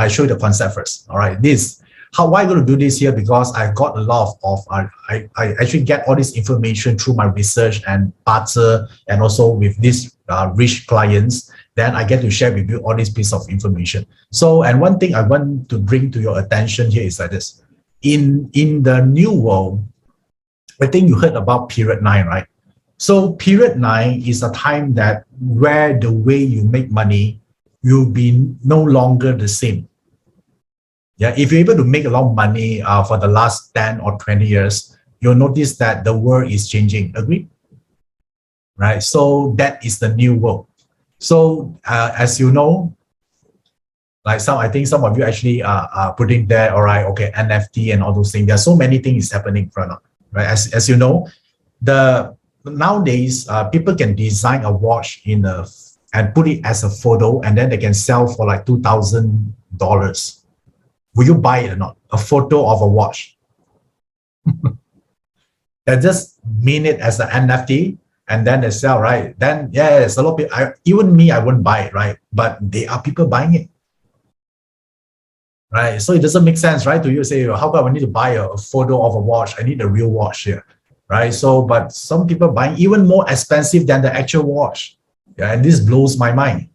show you the concept first. All right, this how why I going to do this here, because I got a lot of I actually get all this information through my research and partner, and also with these rich clients. Then I get to share with you all this piece of information. So, and one thing I want to bring to your attention here is like this: in the new world, I think you heard about period 9, right? So period 9 is a time that where the way you make money will be no longer the same. Yeah, if you're able to make a lot of money for the last 10 or 20 years, you'll notice that the world is changing. Agree? Right? So that is the new world. So as you know, like I think some of you actually are putting there, all right, okay, NFT and all those things. There are so many things happening right now, right? As you know, nowadays people can design a watch and put it as a photo, and then they can sell for like $2,000. Will you buy it or not? A photo of a watch. They just mean it as an NFT, and then they sell, right? Then yes, a lot of people, even me, I wouldn't buy it, right? But there are people buying it, right? So it doesn't make sense, right? To you say, how come I need to buy a photo of a watch? I need a real watch here, right? So, but some people buying even more expensive than the actual watch. Yeah, and this blows my mind.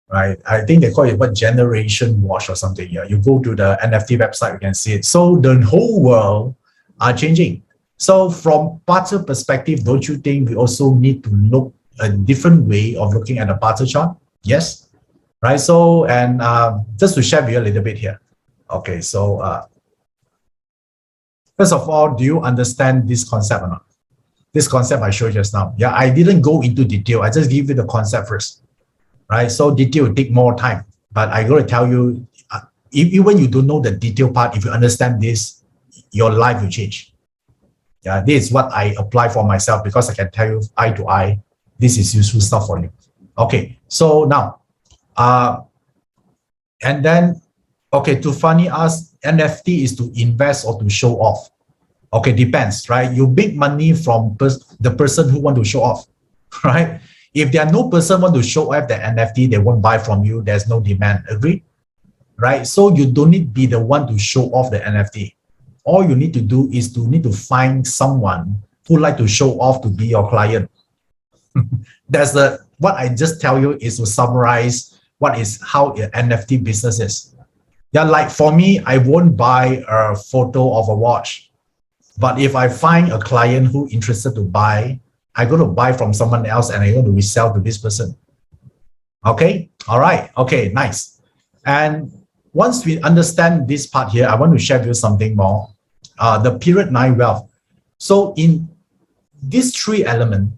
Right, I think they call it what, generation watch or something. Yeah, you go to the NFT website, you can see it. So the whole world are changing. So from Barter perspective, don't you think we also need to look a different way of looking at the Barter chart? Yes, right. So and just to share with you a little bit here. Okay, so first of all, do you understand this concept or not? This concept I showed just now. Yeah, I didn't go into detail. I just give you the concept first. Right, so detail will take more time, but I got to tell you, even you don't know the detail part, if you understand this, your life will change. Yeah, this is what I apply for myself, because I can tell you eye to eye, this is useful stuff for you. Okay, so now, and then, okay, to funny us, NFT is to invest or to show off. Okay, depends, right? You make money from the person who want to show off, right? If there are no person want to show off the NFT, they won't buy from you. There's no demand. Agree? Right? So you don't need to be the one to show off the NFT. All you need to do is to need to find someone who like to show off to be your client. That's what I just tell you is to summarize how an NFT business is. Yeah, like for me, I won't buy a photo of a watch. But if I find a client who interested to buy, I'm going to buy from someone else and I'm going to resell to this person. Okay. All right. Okay. Nice. And once we understand this part here, I want to share with you something more. The period 9 wealth. So in these 3 elements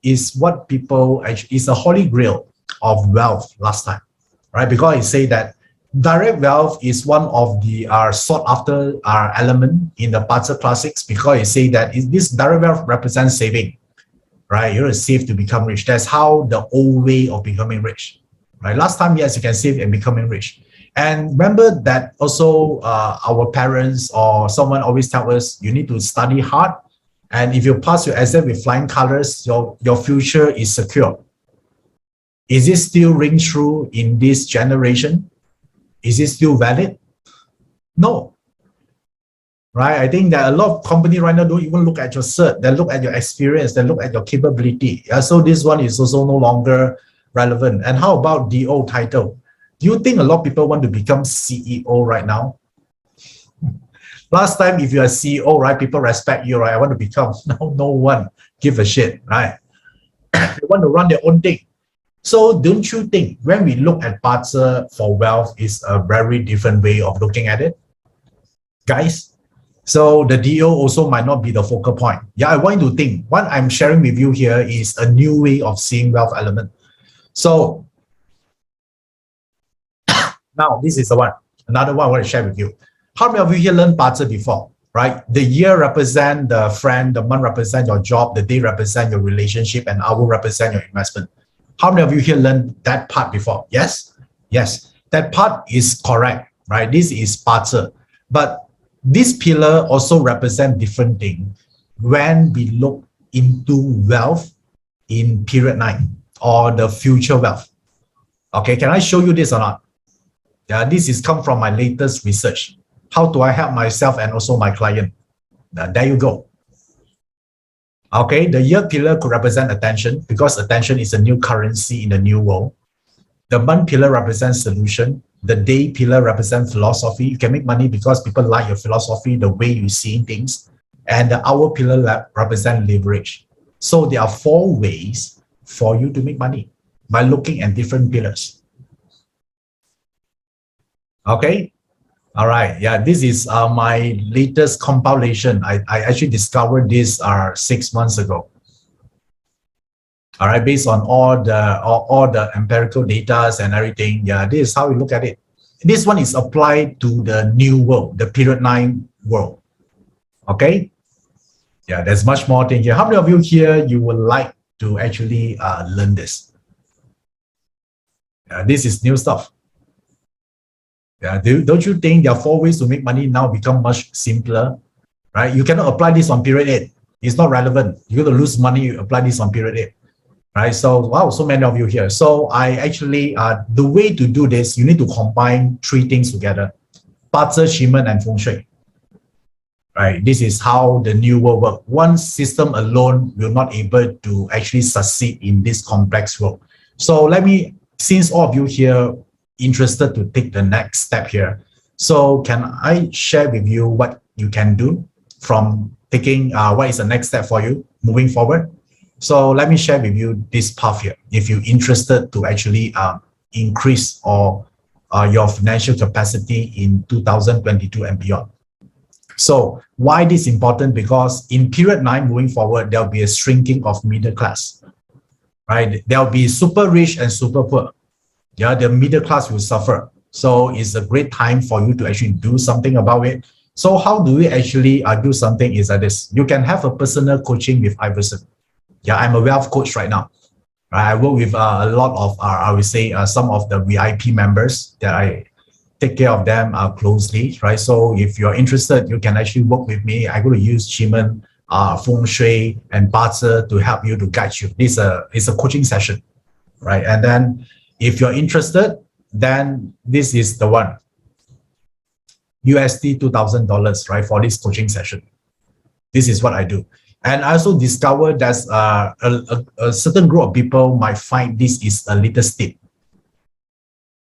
is what people actually is a holy grail of wealth last time, right? Because I say that direct wealth is one of the sought after element in the Barter classics, because you say that this direct wealth represents saving, right? You're save to become rich. That's how the old way of becoming rich, right? Last time, yes, you can save and becoming rich. And remember that also our parents or someone always tell us you need to study hard. And if you pass your exam with flying colors, your future is secure. Is it still ring true in this generation? Is it still valid? No. Right? I think that a lot of companies right now don't even look at your cert. They look at your experience. They look at your capability. Yeah, so this one is also no longer relevant. And how about the old title? Do you think a lot of people want to become CEO right now? Last time, if you're a CEO, right, people respect you, right? I want to become. No one give a shit, right? They want to run their own thing. So don't you think when we look at Barter for wealth is a very different way of looking at it, guys? So the DO also might not be the focal point. Yeah, I want you to think. What I'm sharing with you here is a new way of seeing wealth element. So now this is the one. Another one I want to share with you. How many of you here learned Barter before? Right? The year represent the friend, the month represent your job, the day represent your relationship, and hour represent your investment. How many of you here learned that part before? Yes? Yes. That part is correct, right? This is Barter. But this pillar also represent different things when we look into wealth in period 9. or the future wealth. Okay, can I show you this or not? Yeah, this is come from my latest research. How do I help myself and also my client? There you go. Okay, the year pillar could represent attention because attention is a new currency in the new world. The month pillar represents solution. The day pillar represents philosophy. You can make money because people like your philosophy, the way you see things. And the hour pillar represents leverage. So there are 4 ways for you to make money by looking at different pillars. Okay. All right. Yeah, this is my latest compilation. I actually discovered this 6 months ago. All right, based on all the empirical data and everything. Yeah, this is how we look at it. This one is applied to the new world, the period 9 world. Okay. Yeah, there's much more thing here. How many of you here you would like to actually learn this? This is new stuff. Yeah, don't you think there are 4 ways to make money now become much simpler, right? You cannot apply this on period 8. It's not relevant. You're going to lose money. You apply this on period 8, right? So wow, so many of you here. So I actually the way to do this, you need to combine 3 things together: BaZi, Qimeng, and Feng Shui. Right? This is how the new world works. One system alone will not able to actually succeed in this complex world. So let me, since all of you here interested to take the next step here, so can I share with you what you can do from taking what is the next step for you moving forward? So let me share with you this path here. If you're interested to actually increase or your financial capacity in 2022 and beyond. So why this important? Because in period 9 moving forward, there'll be a shrinking of middle class, right? There'll be super rich and super poor. Yeah, the middle class will suffer. So it's a great time for you to actually do something about it. So how do we actually do something is like this. You can have a personal coaching with Iverson. Yeah, I'm a wealth coach right now. Right? I work with a lot of, I would say, some of the VIP members that I take care of them closely, right? So if you're interested, you can actually work with me. I'm going to use Qimeng, Feng Shui, and BaZi to help you, to guide you. This is a coaching session, right? And then if you're interested, then this is the one. USD $2,000, right, for this coaching session. This is what I do. And I also discovered that a certain group of people might find this is a little steep.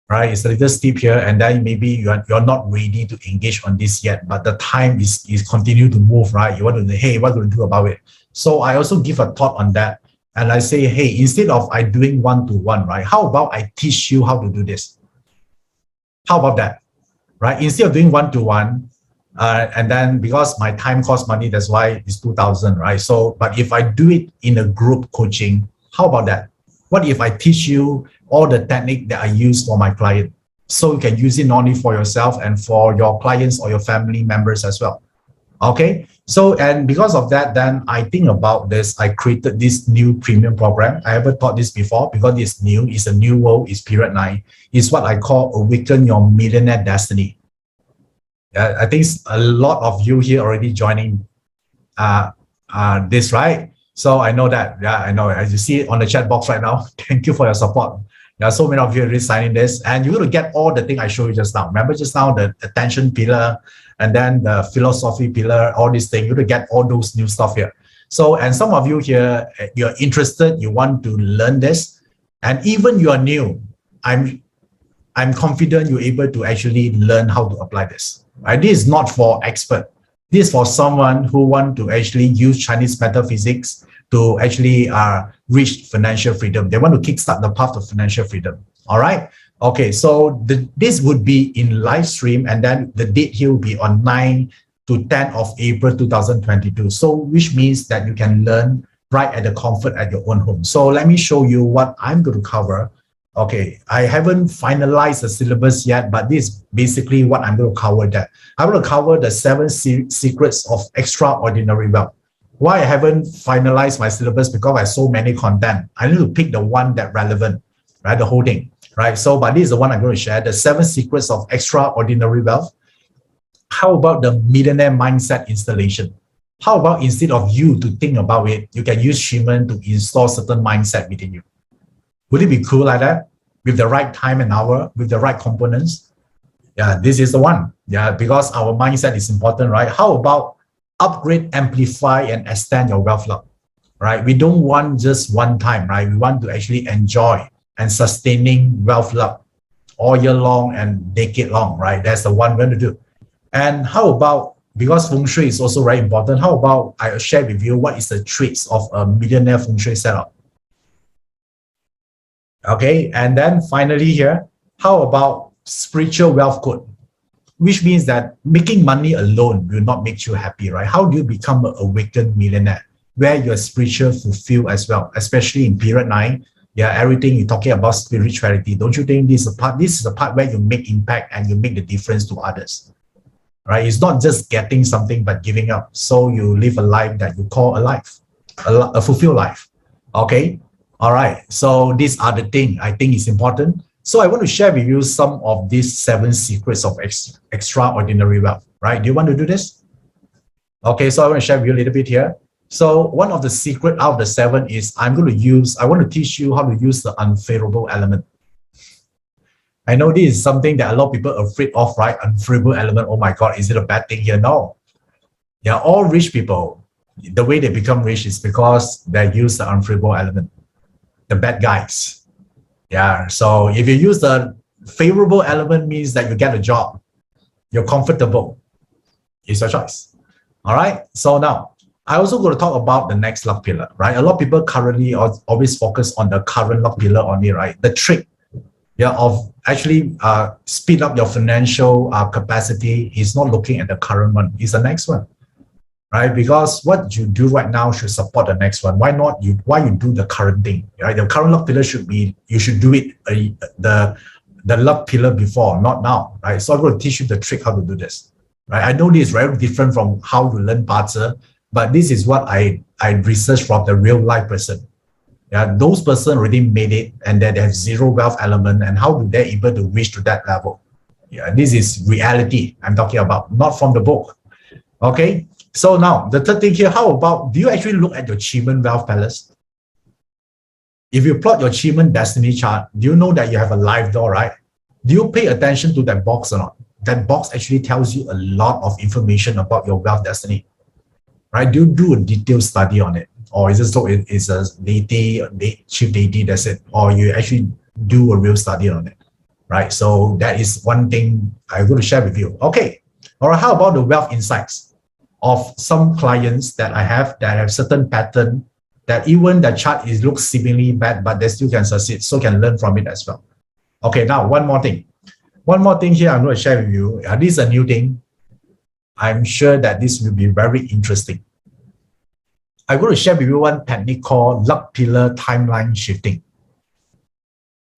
Right, it's a little steep here, and then maybe you're not ready to engage on this yet, but the time is continue to move, right? You want to say, hey, what do we do about it? So I also give a thought on that, and I say, hey, instead of I doing one-to-one, right? How about I teach you how to do this? How about that, right? Instead of doing one-to-one, and then because my time costs money, that's why it's 2,000, right? So, but if I do it in a group coaching, how about that? What if I teach you all the technique that I use for my client? So you can use it not only for yourself and for your clients or your family members as well. Okay. So, and because of that, then I think about this. I created this new premium program. I haven't taught this before because it's new. It's a new world. It's period 9. It's what I call Awaken Your Millionaire Destiny. I think a lot of you here already joining this, right? So I know that, yeah, I know. As you see it on the chat box right now, thank you for your support. There are so many of you already signing this, and you're going to get all the thing I showed you just now. Remember just now the attention pillar, and then the philosophy pillar, all these things. You're going to get all those new stuff here. So, and some of you here, you're interested, you want to learn this, and even you are new, I'm confident you're able to actually learn how to apply this. Right? This is not for expert. This is for someone who want to actually use Chinese metaphysics to actually reach financial freedom. They want to kickstart the path of financial freedom. All right. Okay. So this would be in live stream, and then the date here will be on 9 to 10 of April 2022. So which means that you can learn right at the comfort at your own home. So let me show you what I'm going to cover. Okay, I haven't finalized the syllabus yet, but this is basically what I'm going to cover. That I'm going to cover the 7 secrets of extraordinary wealth. Why I haven't finalized my syllabus? Because I have so many content. I need to pick the one that relevant, right? The whole thing, right? So, but this is the one I'm going to share, the 7 secrets of extraordinary wealth. How about the millionaire mindset installation? How about instead of you to think about it, you can use Qimeng to install certain mindset within you. Would it be cool like that? With the right time and hour, with the right components? Yeah, this is the one. Yeah, because our mindset is important, right? How about upgrade, amplify, and extend your wealth luck, right? We don't want just one time, right? We want to actually enjoy and sustaining wealth luck all year long and decade long, right? That's the one we're going to do. And how about, because feng shui is also very important, how about I share with you what is the traits of a millionaire feng shui setup? Okay, and then finally here, how about spiritual wealth code? Which means that making money alone will not make you happy, right? How do you become an awakened millionaire where you're spiritual fulfilled as well, especially in period 9? Yeah, everything you're talking about spirituality. Don't you think this is a part? This is the part where you make impact and you make the difference to others, right? It's not just getting something but giving up. So you live a life that you call a life, a fulfilled life. Okay, all right. So these are the things I think is important. So I want to share with you some of these 7 secrets of extraordinary wealth, right? Do you want to do this? Okay, so I want to share with you a little bit here. So one of the secret out of the 7 is I want to teach you how to use the unfavorable element. I know this is something that a lot of people are afraid of, right? Unfavorable element. Oh my God, is it a bad thing here? No. Yeah, all rich people, the way they become rich is because they use the unfavorable element, the bad guys. Yeah, so if you use the favorable element means that you get a job, you're comfortable. It's your choice. All right, so now I also going to talk about the next luck pillar, right? A lot of people currently always focus on the current luck pillar only, right? The trick, yeah, of actually speed up your financial capacity is not looking at the current one, it's the next one, right? Because what you do right now should support the next one. Why you do the current thing, right? The current luck pillar should be, you should do it the luck pillar before, not now, right? So I'm going to teach you the trick how to do this, right? I know this is very different from how you learn BaZi, but this is what I researched from the real life person. Yeah, those person already made it and then they have zero wealth element, and how do they able to reach to that level? Yeah, this is reality I'm talking about, not from the book. Okay, so now the third thing here, how about, do you actually look at your achievement wealth palace? If you plot your achievement destiny chart, do you know that you have a live door, right? Do you pay attention to that box or not? That box actually tells you a lot of information about your wealth destiny, right? Do you do a detailed study on it? Or is it so it's a chief deity, that's it? Or you actually do a real study on it, right? So that is one thing I'm going to share with you. Okay, all right, how about the wealth insights of some clients that I have that have certain pattern that even the chart looks seemingly bad, but they still can succeed, so can learn from it as well. Okay, now one more thing here I'm going to share with you. This is a new thing. I'm sure that this will be very interesting. I'm going to share with you one technique called luck pillar timeline shifting.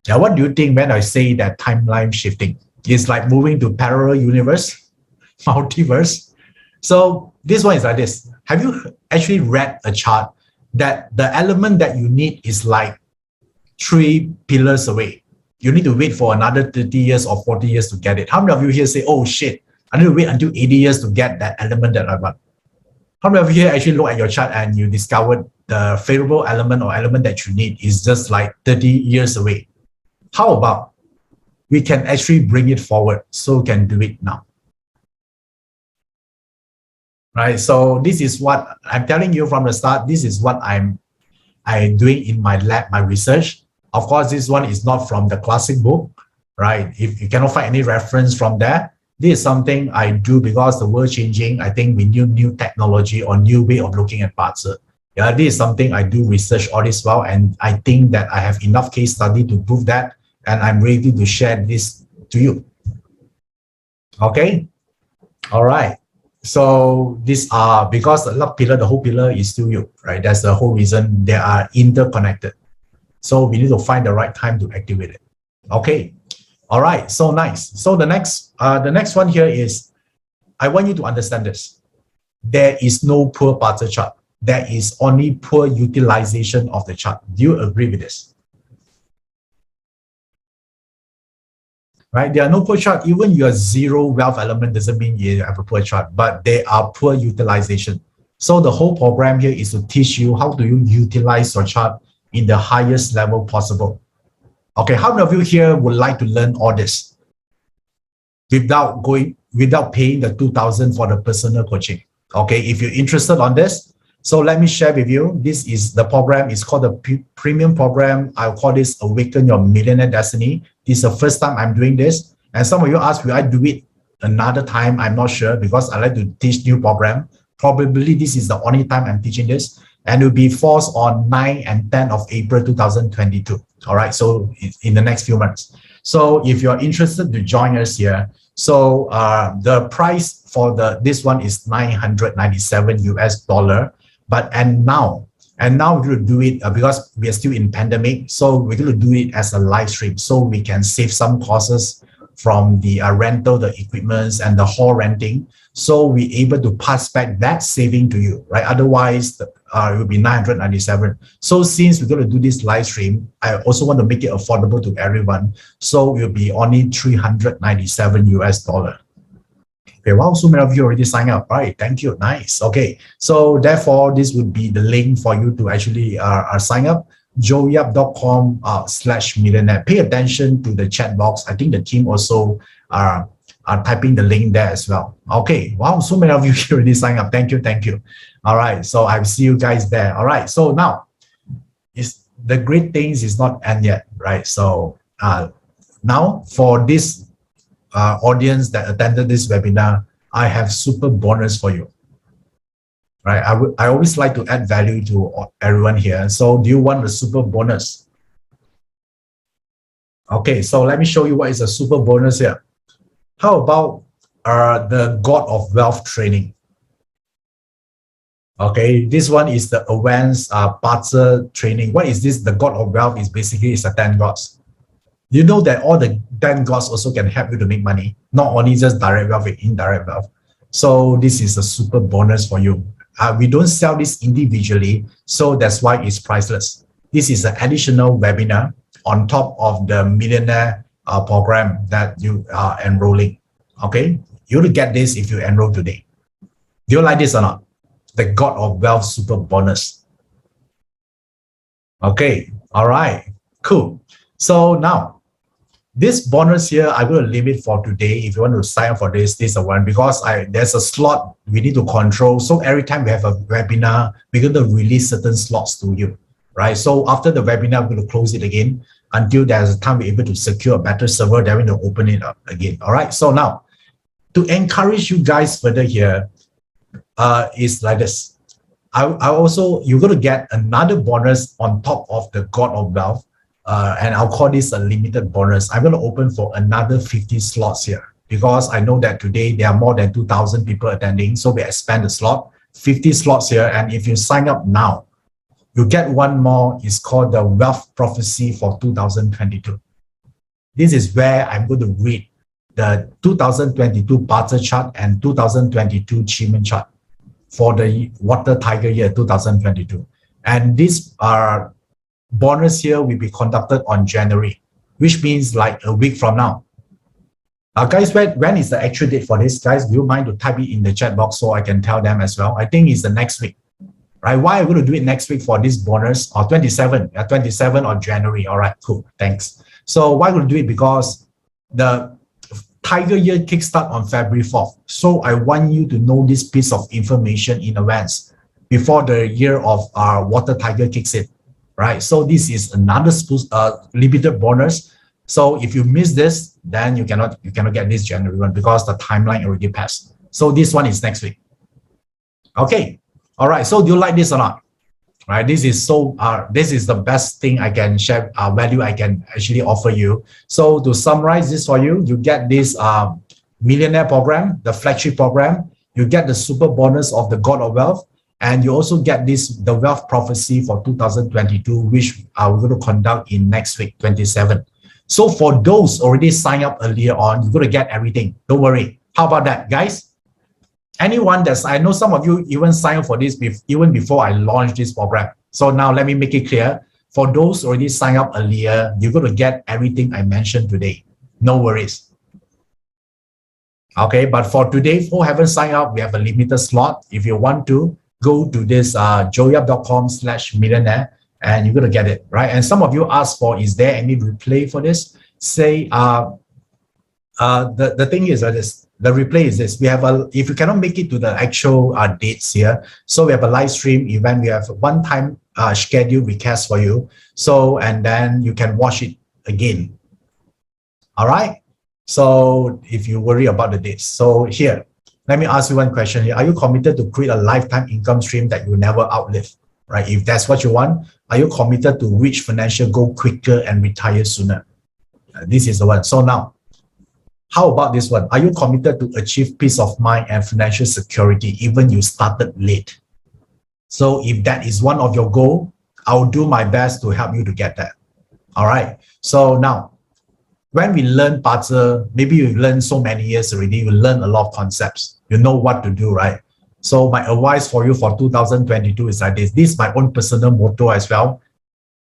Now, what do you think when I say that timeline shifting? It's like moving to parallel universe, multiverse. So this one is like this. Have you actually read a chart that the element that you need is like 3 pillars away? You need to wait for another 30 years or 40 years to get it. How many of you here say, oh shit, I need to wait until 80 years to get that element that I want? How many of you here actually look at your chart and you discovered the favorable element or element that you need is just like 30 years away? How about we can actually bring it forward so we can do it now? Right, so this is what I'm telling you from the start. This is what I'm doing in my lab, my research. Of course, this one is not from the classic book, right? If you cannot find any reference from there, this is something I do because the world changing. I think we need new technology or new way of looking at BaZi. Yeah, this is something I do research all this while, and I think that I have enough case study to prove that, and I'm ready to share this to you. Okay, all right. So these are, because the luck pillar, the whole pillar is still you, right? That's the whole reason they are interconnected. So we need to find the right time to activate it. Okay. All right. So nice. So the next one here is, I want you to understand this. There is no poor BaZi chart. There is only poor utilization of the chart. Do you agree with this? Right? There are no poor chart. Even your zero wealth element doesn't mean you have a poor chart, but they are poor utilization. So the whole program here is to teach you how do you utilize your chart in the highest level possible. Okay, how many of you here would like to learn all this without paying the 2,000 for the personal coaching? Okay, if you're interested on this, so let me share with you. This is the program. It's called the premium program. I'll call this Awaken Your Millionaire Destiny. This is the first time I'm doing this. And some of you ask, will I do it another time? I'm not sure because I like to teach new program. Probably this is the only time I'm teaching this. And it will be forced on 9 and 10 of April 2022. All right, so in the next few months. So if you're interested to join us here, so the price for this one is $997 US. But now we're going to do it because we are still in pandemic. So we're going to do it as a live stream so we can save some costs from the rental, the equipments and the hall renting. So we're able to pass back that saving to you, right? Otherwise, it will be $997. So since we're going to do this live stream, I also want to make it affordable to everyone. So it will be only $397 US. Okay, wow, so many of you already signed up. All right, thank you. Nice. Okay, so therefore, this would be the link for you to actually sign up. joeyap.com/millionaire. Pay attention to the chat box. I think the team also are typing the link there as well. Okay, wow, so many of you already signed up. Thank you, thank you. All right, so I see you guys there. All right, so now, the great things is not end yet, right? So now for this audience that attended this webinar, I have super bonus for you. Right? I always like to add value to everyone here. So do you want the super bonus? Okay, so let me show you what is a super bonus here. How about the God of Wealth training? Okay, this one is the advanced BaZi training. What is this? The God of Wealth is basically the 10 gods. You know that all the 10 gods also can help you to make money, not only just direct wealth and indirect wealth. So this is a super bonus for you. We don't sell this individually, so that's why it's priceless. This is an additional webinar on top of the millionaire program that you are enrolling. Okay, you'll get this if you enroll today. Do you like this or not? The God of Wealth super bonus. Okay, all right, cool. So now, this bonus here, I'm going to leave it for today. If you want to sign up for this, this is the one because there's a slot we need to control. So every time we have a webinar, we're going to release certain slots to you, right? So after the webinar, we're going to close it again until there's a time we're able to secure a better server. Then we're going to open it up again. All right. So now, to encourage you guys further here, is like this. You're going to get another bonus on top of the God of Wealth. And I'll call this a limited bonus. I'm going to open for another 50 slots here because I know that today there are more than 2,000 people attending. So we expand the slot, 50 slots here. And if you sign up now, you get one more. It's called the Wealth Prophecy for 2022. This is where I'm going to read the 2022 BaZi chart and 2022 achievement chart for the Water Tiger year 2022. And these are bonus here will be conducted on January, which means like a week from now. Guys, when is the actual date for this? Guys, do you mind to type it in the chat box so I can tell them as well? I think it's the next week, right? Why are we going to do it next week for this bonus or 27 on January? All right, cool, thanks. So why we're going to do it? Because the Tiger year kickstart on February 4th. So I want you to know this piece of information in advance before the year of our Water Tiger kicks in. Right, so this is another limited bonus. So if you miss this, then you cannot get this January one because the timeline already passed. So this one is next week. Okay, all right. So do you like this or not? Right, this is the best thing I can share, value I can actually offer you. So to summarize this for you, you get this millionaire program, the flagship program. You get the super bonus of the God of Wealth. And you also get the Wealth Prophecy for 2022, which we're going to conduct in next week, 27. So for those already signed up earlier on, you're going to get everything. Don't worry. How about that, guys? Anyone I know some of you even signed up for this even before I launched this program. So now let me make it clear. For those already signed up earlier, you're going to get everything I mentioned today. No worries. Okay, but for today, who haven't signed up, we have a limited slot. If you want to, go to this joeyap.com/millionaire and you're going to get it, right? And some of you asked for, is there any replay for this? Say, the thing is that the replay is this. We have if you cannot make it to the actual dates here, so we have a live stream event. We have a one-time schedule recast for you. So, and then you can watch it again. All right. So if you worry about the dates. So here, let me ask you one question here. Are you committed to create a lifetime income stream that you never outlive? Right? If that's what you want, are you committed to reach financial goal quicker and retire sooner? This is the one. So now, how about this one? Are you committed to achieve peace of mind and financial security even you started late? So if that is one of your goals, I'll do my best to help you to get that. All right. So now, when we learn BaZi, maybe you learn so many years already, you learn a lot of concepts. You know what to do, right? So my advice for you for 2022 is like this. This is my own personal motto as well.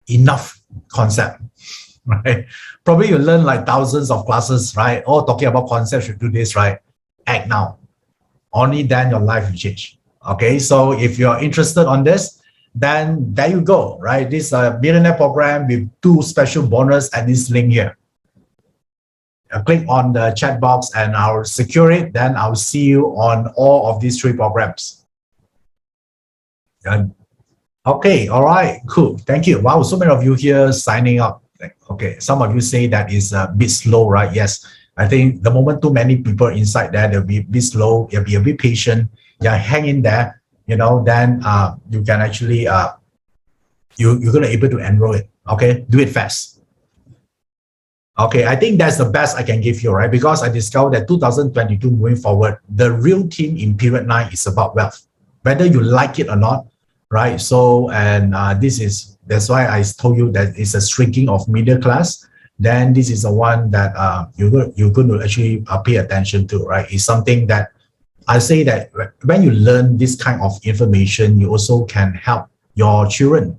Enough concept. Right? Probably you learn like thousands of classes, right? All talking about concepts, you do this, right? Act now. Only then your life will change. Okay, so if you're interested on this, then there you go, right? This is a millionaire program with 2 special bonus at this link here. Click on the chat box and I'll secure it. Then I'll see you on all of these 3 programs. Okay, all right, cool. Thank you. Wow, so many of you here signing up. Okay, some of you say that is a bit slow, right? Yes, I think the moment too many people inside there, they'll be a bit slow, you'll be a bit patient, yeah, hang in there, you know, then you can actually, you're going to be able to enroll it, okay? Do it fast. Okay, I think that's the best I can give you, right? Because I discovered that 2022 moving forward, the real theme in period 9 is about wealth, whether you like it or not, right? So, and that's why I told you that it's a shrinking of middle class. Then this is the one that you're going to actually pay attention to, right? It's something that I say that when you learn this kind of information, you also can help your children,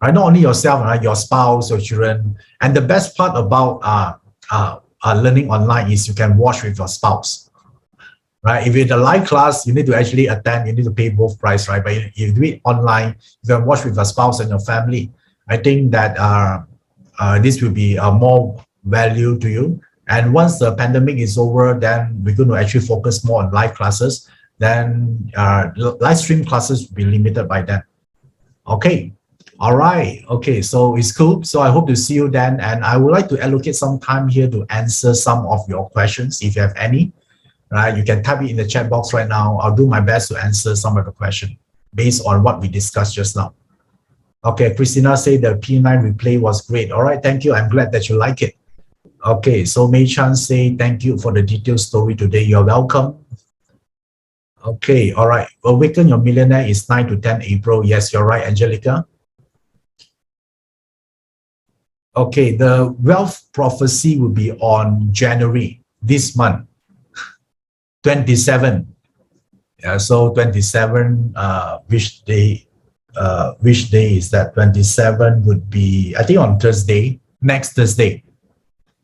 right? Not only yourself, right? Your spouse, your children. And the best part about learning online is you can watch with your spouse, right? If it's a live class, you need to actually attend, you need to pay both price, right? But if you do it online, you can watch with your spouse and your family. I think that this will be more value to you. And once the pandemic is over, then we're going to actually focus more on live classes. Then live stream classes will be limited by then. Okay. All right. Okay. So it's cool. So I hope to see you then. And I would like to allocate some time here to answer some of your questions if you have any. Right, you can type it in the chat box right now. I'll do my best to answer some of the questions based on what we discussed just now. Okay, Christina said the P9 replay was great. All right, thank you. I'm glad that you like it. Okay, so Mei Chan say thank you for the detailed story today. You're welcome. Okay, all right. Awaken Your Millionaire is 9 to 10 April. Yes, you're right, Angelica. Okay, the wealth prophecy will be on January this month. 27. Yeah, so 27, which day is that? 27 would be, I think, on Thursday, next Thursday.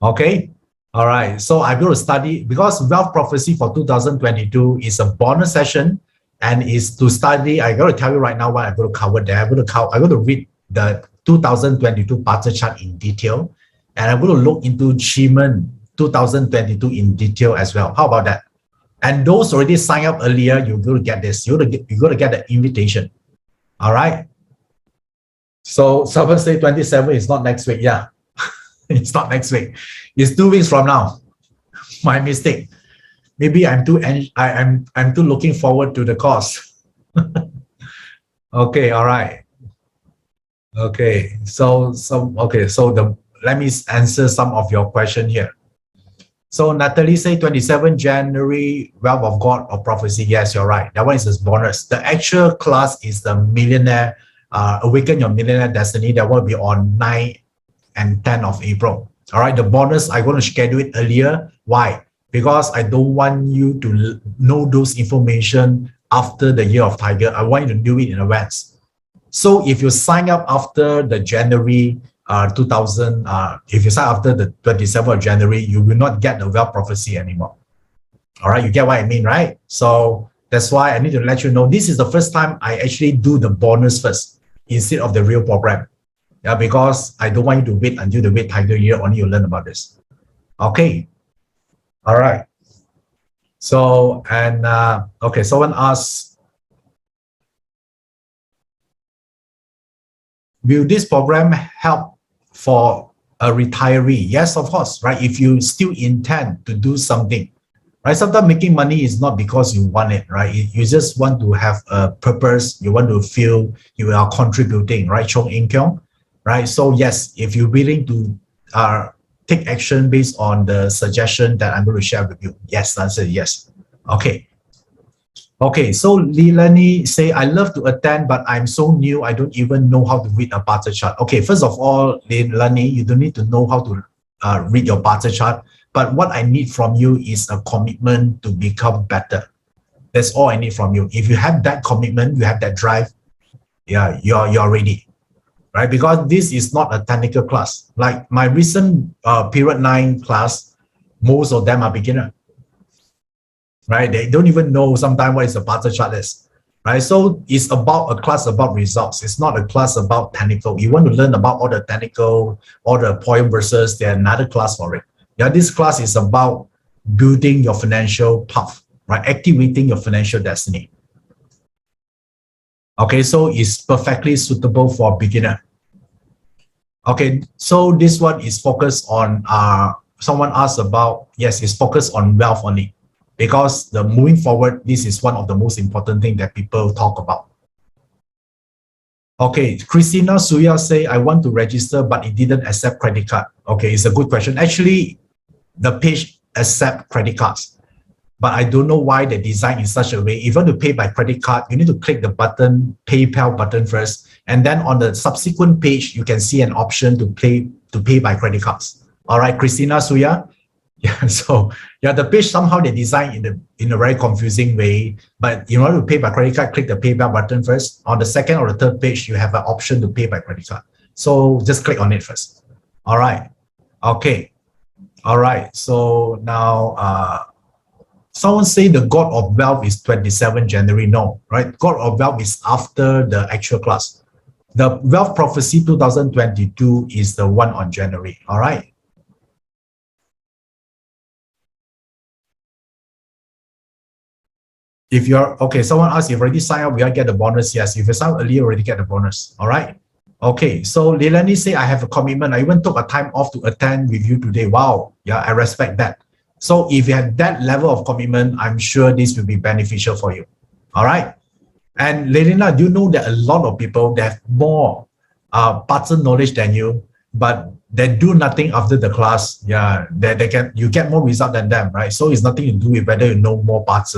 Okay. All right. So I'm going to study, because wealth prophecy for 2022 is a bonus session and is to study. I'm going to tell you right now what I'm going to cover there. I'm going to read the 2022 BaZi chart in detail, and I'm going to look into Chiman 2022 in detail as well. How about that? And those already signed up earlier, you're going to get this. You're going to get the invitation. All right. So someone say 27 is not next week. Yeah, it's not next week. It's 2 weeks from now. My mistake. Maybe I'm too looking forward to the course. Okay. All right. Okay. So let me answer some of your question here. So Natalie say 27 January, Wealth of God or Prophecy. Yes, you're right. That one is a bonus. The actual class is the Millionaire, Awaken Your Millionaire Destiny. That will be on 9 and 10 of April. All right. The bonus, I'm going to schedule it earlier. Why? Because I don't want you to know those information after the Year of Tiger. I want you to do it in advance. So if you sign up after the January 2000, if you sign after the 27th of January, you will not get the wealth prophecy anymore. All right, you get what I mean, right? So that's why I need to let you know this is the first time I actually do the bonus first instead of the real program. Yeah, because I don't want you to wait until the wait tiger year only you learn about this. Okay. All right. So, and okay, someone asks, will this program help for a retiree? Yes, of course, right? If you still intend to do something, right? Sometimes making money is not because you want it, right? You just want to have a purpose. You want to feel you are contributing, right? Chong income, right? So yes, if you're willing to take action based on the suggestion that I'm going to share with you, yes, the answer is yes. Okay. Okay, so Leilani say, I love to attend, but I'm so new, I don't even know how to read a BaZi chart. Okay, first of all, Leilani, you don't need to know how to read your BaZi chart, but what I need from you is a commitment to become better. That's all I need from you. If you have that commitment, you have that drive, yeah, you're ready, right? Because this is not a technical class. Like my recent period 9 class, most of them are beginner, right? They don't even know sometimes what is a BaZi chart is, right? So it's about a class about results. It's not a class about technical. You want to learn about all the technical, all the point versus there's another class for it. Yeah, this class is about building your financial path, right? Activating your financial destiny. Okay, so it's perfectly suitable for beginner. Okay, so this one is focused on someone asked about, yes, it's focused on wealth only, because the moving forward, this is one of the most important thing that people talk about. Okay, Christina Suya say, I want to register, but it didn't accept credit card. Okay, it's a good question. Actually, the page accept credit cards, but I don't know why they design in such a way. If you want to pay by credit card, you need to click the button, PayPal button first, and then on the subsequent page, you can see an option to pay by credit cards. All right, Christina Suya. Yeah, so yeah, the page somehow they design in a very confusing way. But in order to pay by credit card, click the PayPal button first. On the second or the third page, you have an option to pay by credit card. So just click on it first. All right. Okay. All right. So now someone say the God of Wealth is 27 January. No, right? God of Wealth is after the actual class. The Wealth Prophecy 2022 is the one on January. All right. If you're okay, someone asked, you've already signed up, will I get the bonus? Yes, if you sign up early, you already get the bonus. All right. Okay, so Leilani say, I have a commitment. I even took a time off to attend with you today. Wow. Yeah, I respect that. So if you have that level of commitment, I'm sure this will be beneficial for you. All right. And Leilani, do you know that a lot of people that have more pattern knowledge than you, but they do nothing after the class? Yeah, you get more result than them, right? So it's nothing to do with whether you know more parts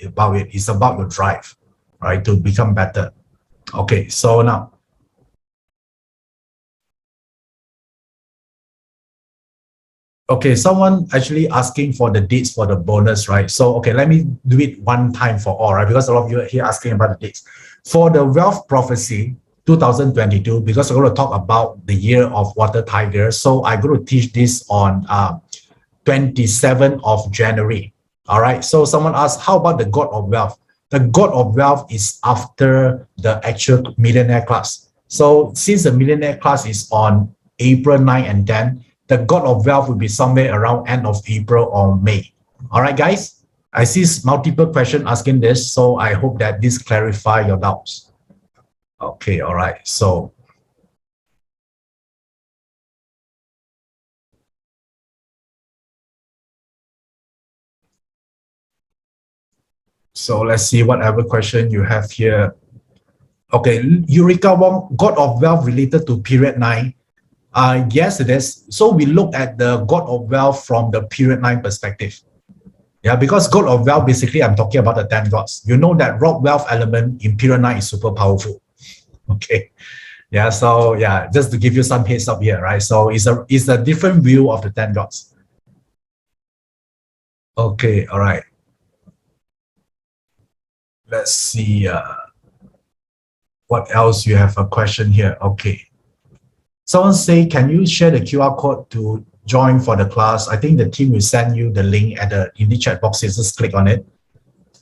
about it. It's about your drive, right, to become better. Okay, so now, okay, someone actually asking for the dates for the bonus, right? So, okay, let me do it one time for all, right? Because a lot of you are here asking about the dates. For the Wealth Prophecy 2022, because we're going to talk about the year of water tiger. So I'm going to teach this on 27th of January. All right. So someone asked, how about the God of Wealth? The God of Wealth is after the actual millionaire class. So since the millionaire class is on April 9 and 10, the God of Wealth will be somewhere around end of April or May. All right, guys. I see multiple questions asking this, so I hope that this clarify your doubts. Okay, all right. So let's see whatever question you have here. Okay, Eureka Wong, God of Wealth related to period 9. Yes, it is. So we look at the God of Wealth from the period 9 perspective. Yeah, because God of Wealth, basically, I'm talking about the 10 gods. You know that rock wealth element in period 9 is super powerful. Okay. Yeah, so yeah, just to give you some heads up here, right? So it's a different view of the 10 gods. Okay, all right. Let's see what else you have a question here. Okay. Someone say, can you share the QR code to join for the class? I think the team will send you the link in the chat box. Just click on it.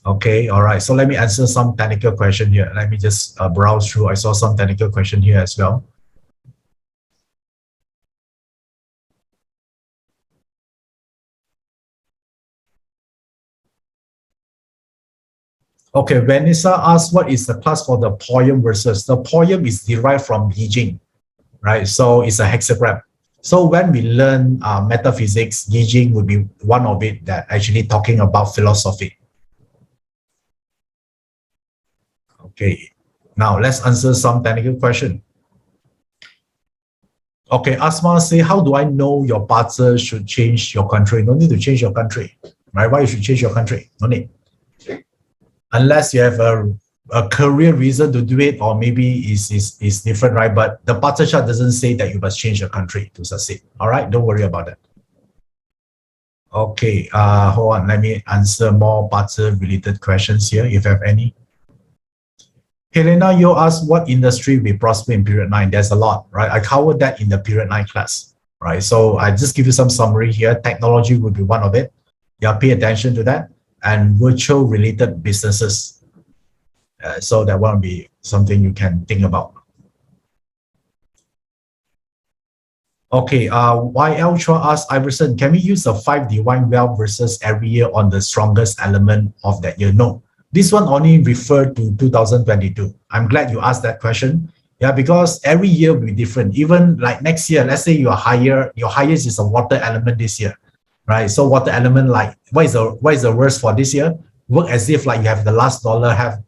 Okay, all right. So let me answer some technical question here. Let me just browse through. I saw some technical question here as well. Okay, Vanessa asked, what is the class for the poem verses? The poem is derived from Yijing, right? So it's a hexagram. So when we learn metaphysics, Yijing would be one of it that actually talking about philosophy. Okay, now let's answer some technical question. Okay, Asma say, how do I know your partner should change your country? No need to change your country, right? Why you should change your country? No need. Unless you have a career reason to do it, or maybe is different, right? But the partner chart doesn't say that you must change your country to succeed. All right, don't worry about that. Okay, hold on. Let me answer more partner related questions here, if you have any. Helena, you asked what industry will prosper in period 9. There's a lot, right? I covered that in the period 9 class, right? So I just give you some summary here. Technology would be one of it. Yeah, pay attention to that. And virtual related businesses. So that will be something you can think about. Okay, YL Chua asked Iverson, can we use the 5 divine wealth versus every year on the strongest element of that year? No, this one only referred to 2022. I'm glad you asked that question. Yeah, because every year will be different. Even like next year, let's say your highest is a water element this year, right? So water element, like what is the worst for this year? Work as if like you have the last dollar have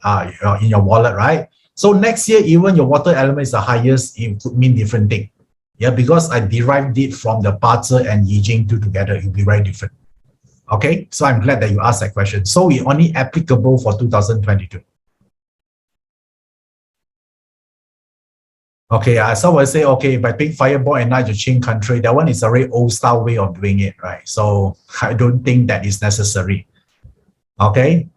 in your wallet, right? So next year, even your water element is the highest, it could mean different thing. Yeah, because I derived it from the Parzer and Yijing two together, it will be very different. Okay, so I'm glad that you asked that question. So it's only applicable for 2022. Okay, so I say, okay, if I pick Fireball and Night to change country, that one is a very old style way of doing it, right? So I don't think that is necessary. Okay.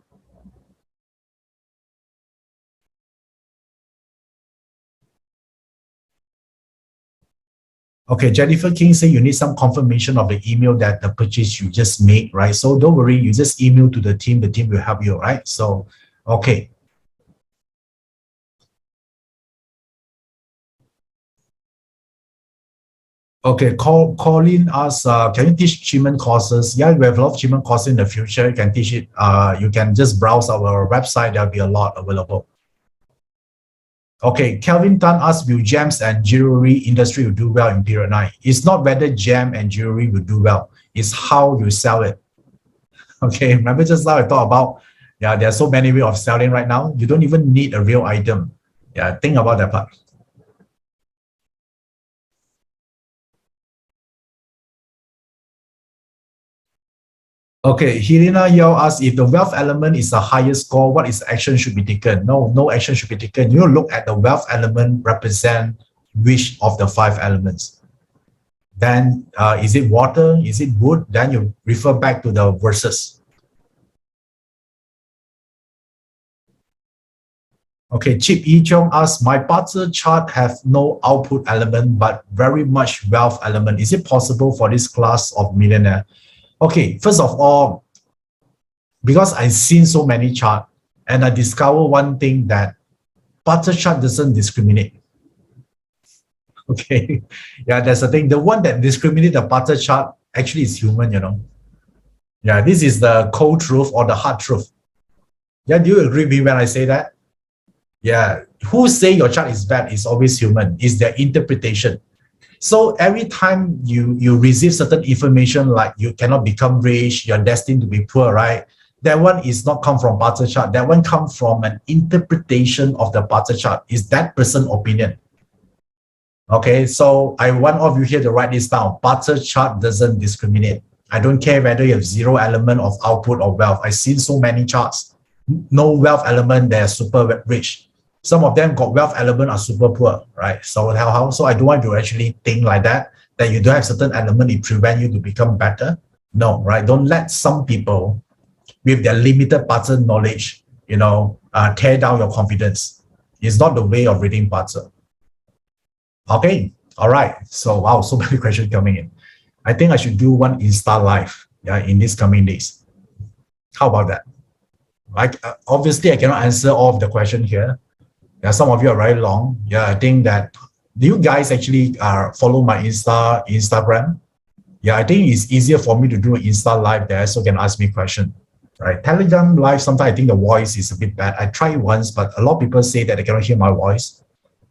Okay, Jennifer King say you need some confirmation of the email that the purchase you just made, right? So don't worry, you just email to the team will help you, right? So, okay. Okay, Colin asks, can you teach achievement courses? Yeah, we have a lot of achievement courses in the future. You can teach it. You can just browse our website. There'll be a lot available. Okay, Kelvin Tan asks, will gems and jewelry industry will do well in period 9? It's not whether gem and jewelry will do well. It's how you sell it. Okay, remember just now I talked about, yeah, there are so many ways of selling right now. You don't even need a real item. Yeah, think about that part. Okay, Helena Yao asks, if the wealth element is the highest score, what is action should be taken? No action should be taken. You look at the wealth element represent which of the 5 elements. Then is it water? Is it wood? Then you refer back to the verses. Okay, Chip Yi Chong asks, my partner chart have no output element, but very much wealth element. Is it possible for this class of millionaire? Okay, first of all, because I've seen so many charts and I discover one thing that partner chart doesn't discriminate. Okay, yeah, that's the thing. The one that discriminates the partner chart actually is human, you know. Yeah, this is the cold truth or the hard truth. Yeah, do you agree with me when I say that? Yeah, who say your chart is bad is always human. It's their interpretation. So every time you receive certain information like you cannot become rich, you're destined to be poor, right? That one is not come from partner chart. That one comes from an interpretation of the partner chart. Is that person's opinion? Okay, so I want all of you here to write this down. Partner chart doesn't discriminate. I don't care whether you have 0 element of output or wealth. I've seen so many charts. No wealth element, they're super rich. Some of them got wealth element are super poor, right? So how? So I don't want to actually think like that you don't have certain element, it prevent you to become better. No, right? Don't let some people with their limited partner knowledge, tear down your confidence. It's not the way of reading partner. Okay, all right. So wow, so many questions coming in. I think I should do one Insta live, in these coming days. How about that? Like obviously I cannot answer all of the question here. Yeah, some of you are very long. Yeah, I think that, do you guys actually follow my Instagram? Yeah, I think it's easier for me to do an Insta live there so you can ask me question, right? Telegram live, sometimes I think the voice is a bit bad. I tried once, but a lot of people say that they cannot hear my voice.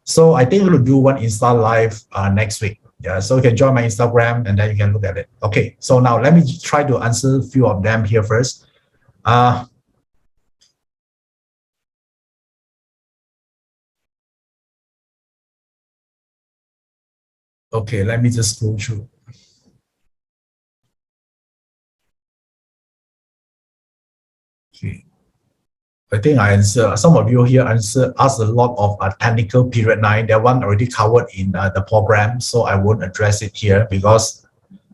So I think we'll do one Insta live next week. Yeah, so you can join my Instagram and then you can look at it. Okay, so now let me try to answer a few of them here first. Okay, let me just go through. Okay. I think I answer. Some of you here asked a lot of technical period 9. That one already covered in the program, so I won't address it here because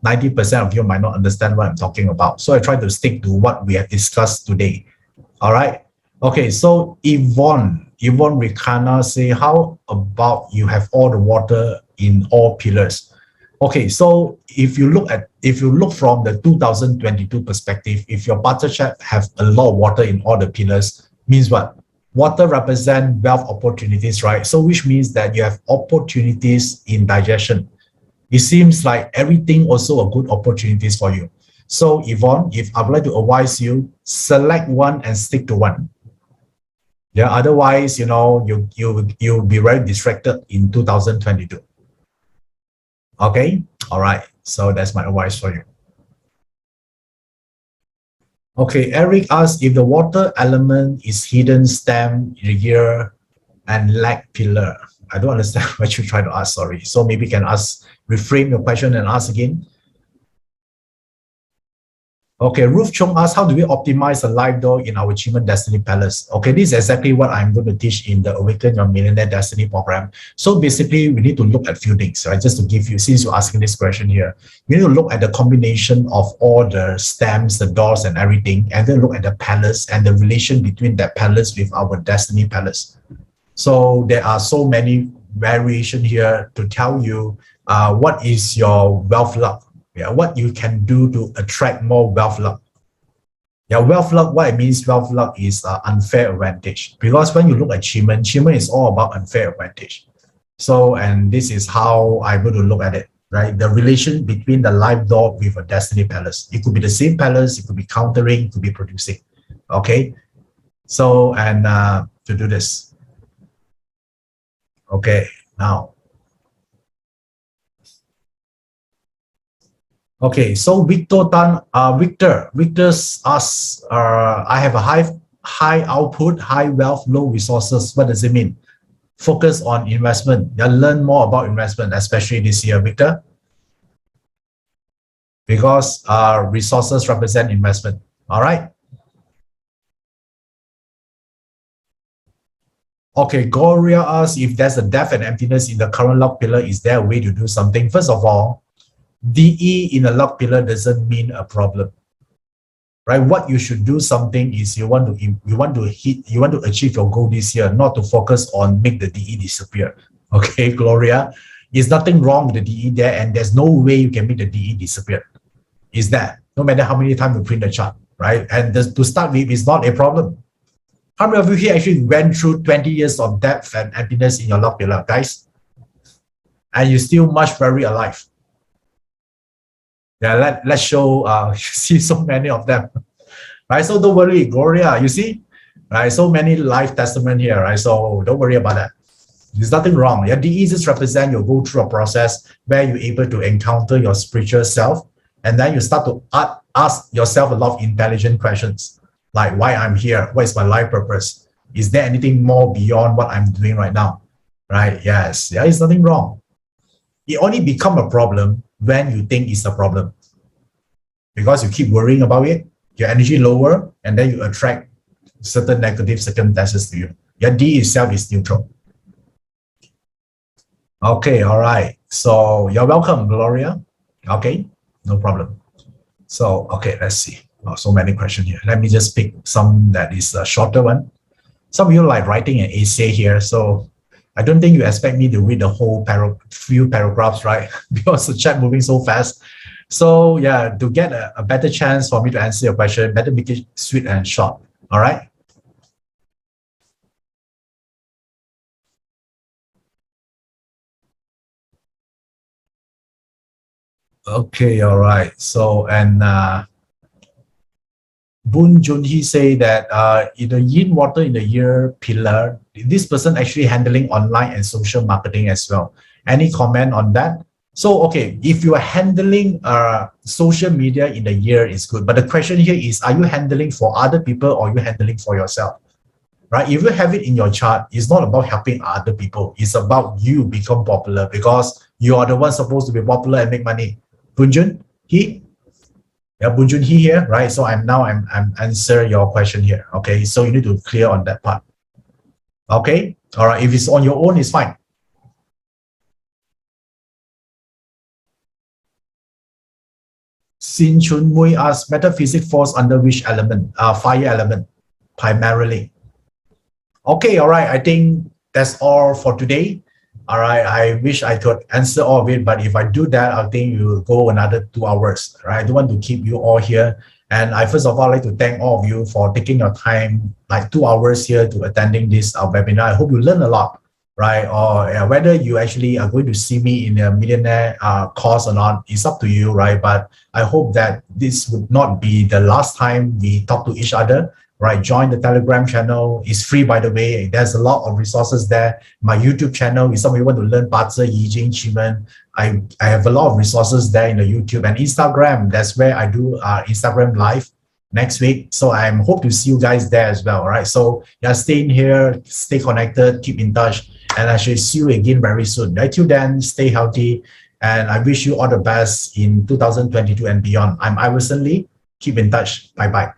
90% of you might not understand what I'm talking about. So I try to stick to what we have discussed today. All right. Okay. So Yvonne Ricana say, how about you have all the water in all pillars? Okay. So if you look from the 2022 perspective, if your butter chart have a lot of water in all the pillars, means what? Water represent wealth opportunities, right? So which means that you have opportunities in digestion. It seems like everything also a good opportunities for you. So Yvonne, if I would like to advise you, select one and stick to one. Yeah, otherwise, you'll be very distracted in 2022. Okay, all right. So that's my advice for you. Okay, Eric asks if the water element is hidden stem, year, and leg pillar. I don't understand what you try to ask. Sorry. So maybe you can reframe your question and ask again. Okay, Ruth Chong asks, how do we optimize the live door in our Achievement Destiny Palace? Okay, this is exactly what I'm going to teach in the Awaken Your Millionaire Destiny program. So basically, we need to look at a few things, right? Just to give you, since you're asking this question here, we need to look at the combination of all the stems, the doors, and everything, and then look at the palace and the relation between that palace with our Destiny Palace. So there are so many variation here to tell you what is your wealth luck. Yeah, what you can do to attract more wealth luck. Yeah, wealth luck, what it means wealth luck is unfair advantage. Because when you look at achievement is all about unfair advantage. So, and this is how I'm going to look at it, right? The relation between the life door with a destiny palace. It could be the same palace, it could be countering, it could be producing. Okay. So, and to do this. Okay, now. Okay, so Victor's asks, I have a high output, high wealth, low resources. What does it mean? Focus on investment. Yeah, learn more about investment, especially this year, Victor, because resources represent investment. All right. Okay, Gloria asks if there's a depth and emptiness in the current lock pillar, is there a way to do something? First of all, DE in a lock pillar doesn't mean a problem. Right, what you should do something is you want to achieve your goal this year, not to focus on make the DE disappear. Okay, Gloria, there's nothing wrong with the DE there, and there's no way you can make the DE disappear. Is that no matter how many times you print the chart, right? And to start with, is not a problem. How many of you here actually went through 20 years of depth and emptiness in your log pillar, guys? And you still much very alive. Yeah, let's show see so many of them. Right, so don't worry, Gloria, you see, right, so many life testament here, right? So don't worry about that. There's nothing wrong. Yeah, DE just represent you go through a process where you're able to encounter your spiritual self, and then you start to ask yourself a lot of intelligent questions, like why I'm here, what is my life purpose, is there anything more beyond what I'm doing right now, right? Yes, there is nothing wrong. It only become a problem when you think it's a problem, because you keep worrying about it, your energy lower, and then you attract certain negative circumstances to you. Your D itself is neutral. Okay, all right. So you're welcome, Gloria. Okay, no problem. So, okay, let's see. Oh, so many questions here. Let me just pick some that is a shorter one. Some of you like writing an essay here, so I don't think you expect me to read the whole few paragraphs, right? Because the chat moving so fast. So yeah, to get a better chance for me to answer your question, better make it sweet and short. All right. Okay. All right. So and Boon Junhee say that in the yin water in the year pillar, this person actually handling online and social marketing as well. Any comment on that? So, okay, if you are handling social media in the year, is good. But the question here is, are you handling for other people or are you handling for yourself? Right? If you have it in your chart, it's not about helping other people. It's about you become popular because you are the one supposed to be popular and make money. Bunjun, he, yeah, Bunjun, he here, right? So I'm answer your question here. Okay, so you need to clear on that part. Okay, all right. If it's on your own, it's fine. Sin Chun Mui asks, metaphysics falls under which element? Fire element, primarily. Okay, all right. I think that's all for today. All right. I wish I could answer all of it, but if I do that, I think you will go another 2 hours. Right. I don't want to keep you all here. And I first of all like to thank all of you for taking your time, like 2 hours here to attending this webinar. I hope you learn a lot, right? Or whether you actually are going to see me in a millionaire course or not, it's up to you, right? But I hope that this would not be the last time we talk to each other. Right, join the Telegram channel. It's free, by the way. There's a lot of resources there. My YouTube channel, if somebody want to learn Bazi, Yijing, Chimen, I have a lot of resources there in the YouTube and Instagram. That's where I do Instagram live next week. So I hope to see you guys there as well. All right. So yeah, stay in here, stay connected, keep in touch, and I shall see you again very soon. Until then, stay healthy, and I wish you all the best in 2022 and beyond. I'm Iverson Lee. Keep in touch. Bye bye.